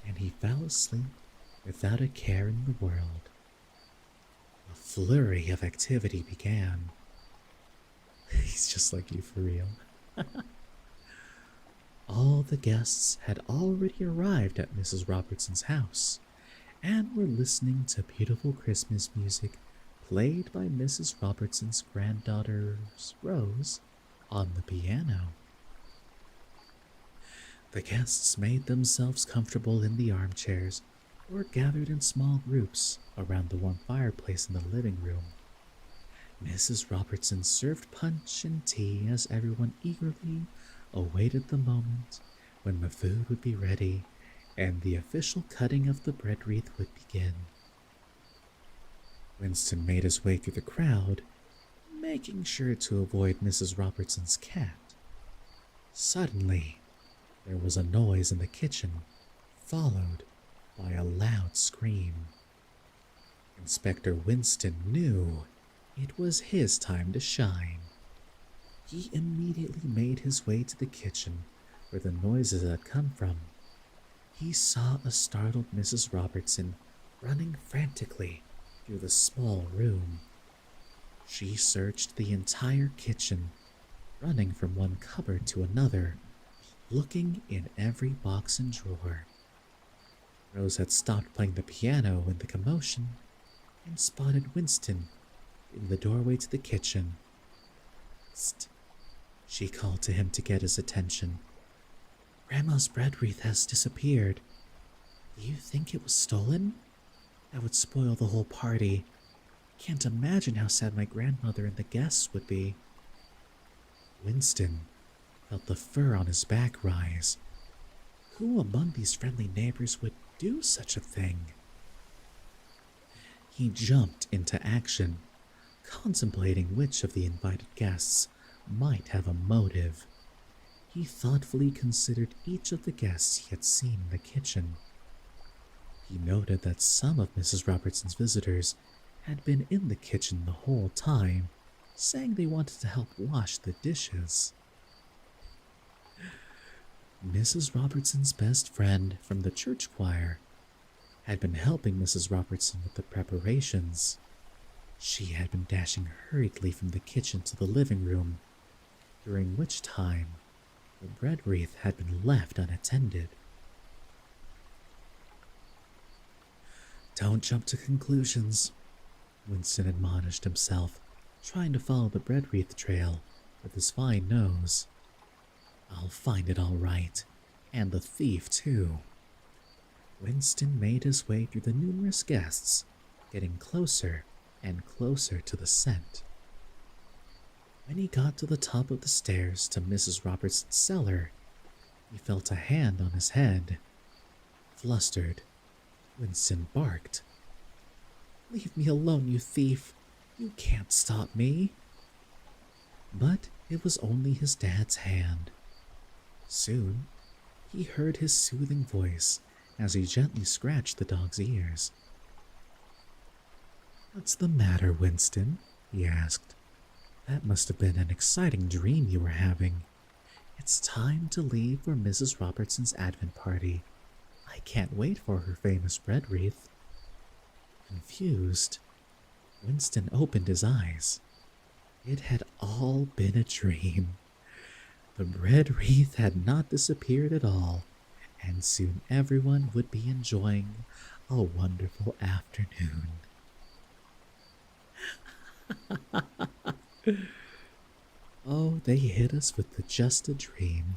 and he fell asleep without a care in the world. A flurry of activity began. He's just like you for real. All the guests had already arrived at Mrs. Robertson's house and were listening to beautiful Christmas music played by Mrs. Robertson's granddaughter, Rose, on the piano. The guests made themselves comfortable in the armchairs or gathered in small groups around the warm fireplace in the living room. Mrs. Robertson served punch and tea as everyone eagerly awaited the moment when the food would be ready and the official cutting of the bread wreath would begin. Winston made his way through the crowd, making sure to avoid Mrs. Robertson's cat. Suddenly, there was a noise in the kitchen, followed by a loud scream. Inspector Winston knew it was his time to shine. He immediately made his way to the kitchen where the noises had come from. He saw a startled Mrs. Robertson running frantically through the small room. She searched the entire kitchen, running from one cupboard to another, looking in every box and drawer. Rose had stopped playing the piano in the commotion and spotted Winston in the doorway to the kitchen. "Psst," she called to him to get his attention. "Grandma's bread wreath has disappeared. Do you think it was stolen? That would spoil the whole party. Can't imagine how sad my grandmother and the guests would be." Winston felt the fur on his back rise. Who among these friendly neighbors would do such a thing? He jumped into action, contemplating which of the invited guests might have a motive. He thoughtfully considered each of the guests he had seen in the kitchen. He noted that some of Mrs. Robertson's visitors had been in the kitchen the whole time, saying they wanted to help wash the dishes. Mrs. Robertson's best friend from the church choir had been helping Mrs. Robertson with the preparations. She had been dashing hurriedly from the kitchen to the living room, during which time the bread wreath had been left unattended. "Don't jump to conclusions," Winston admonished himself, trying to follow the bread wreath trail with his fine nose. "I'll find it all right, and the thief too." Winston made his way through the numerous guests, getting closer and closer to the scent. When he got to the top of the stairs to Mrs. Robertson's cellar, he felt a hand on his head. Flustered, Winston barked, "Leave me alone, you thief! You can't stop me!" But it was only his dad's hand. Soon, he heard his soothing voice as he gently scratched the dog's ears. "What's the matter, Winston?" he asked. "That must have been an exciting dream you were having. It's time to leave for Mrs. Robertson's Advent party. I can't wait for her famous bread wreath." Confused, Winston opened his eyes. It had all been a dream. The bread wreath had not disappeared at all, and soon everyone would be enjoying a wonderful afternoon. Oh, they hit us with the just a dream.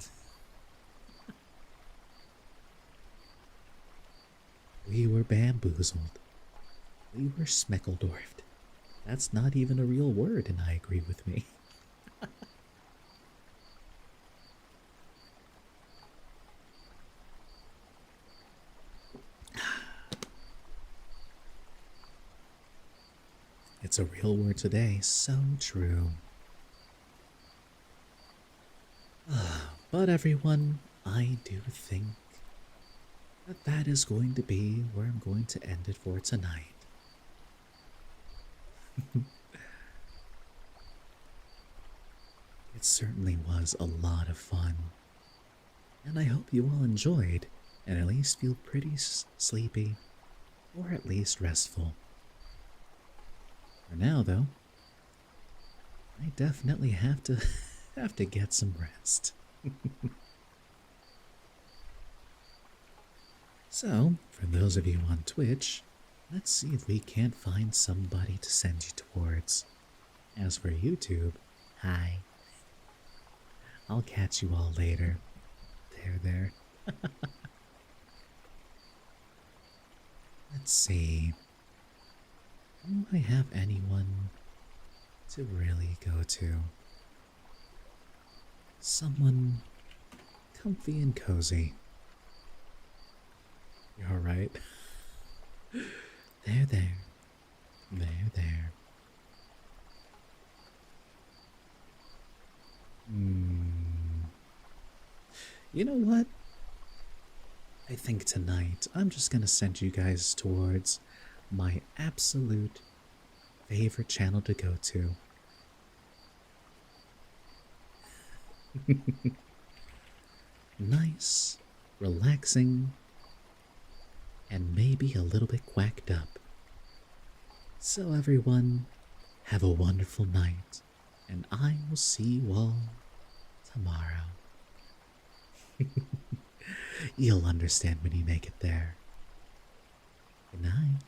We were bamboozled. We were smeckledorfed. That's not even a real word, and I agree with me. It's a real word today, so true. But everyone, I do think that is going to be where I'm going to end it for tonight. It certainly was a lot of fun, and I hope you all enjoyed and at least feel pretty sleepy, or at least restful. For now, though, I definitely have to have to get some rest. So, for those of you on Twitch, let's see if we can't find somebody to send you towards. As for YouTube, hi. I'll catch you all later. There. Let's see. Do I have anyone to really go to? Someone comfy and cozy. You're right. There. You know what? I think tonight I'm just gonna send you guys towards my absolute favorite channel to go to. Nice, relaxing, and maybe a little bit quacked up. So everyone, have a wonderful night, and I will see you all tomorrow. You'll understand when you make it there. Good night.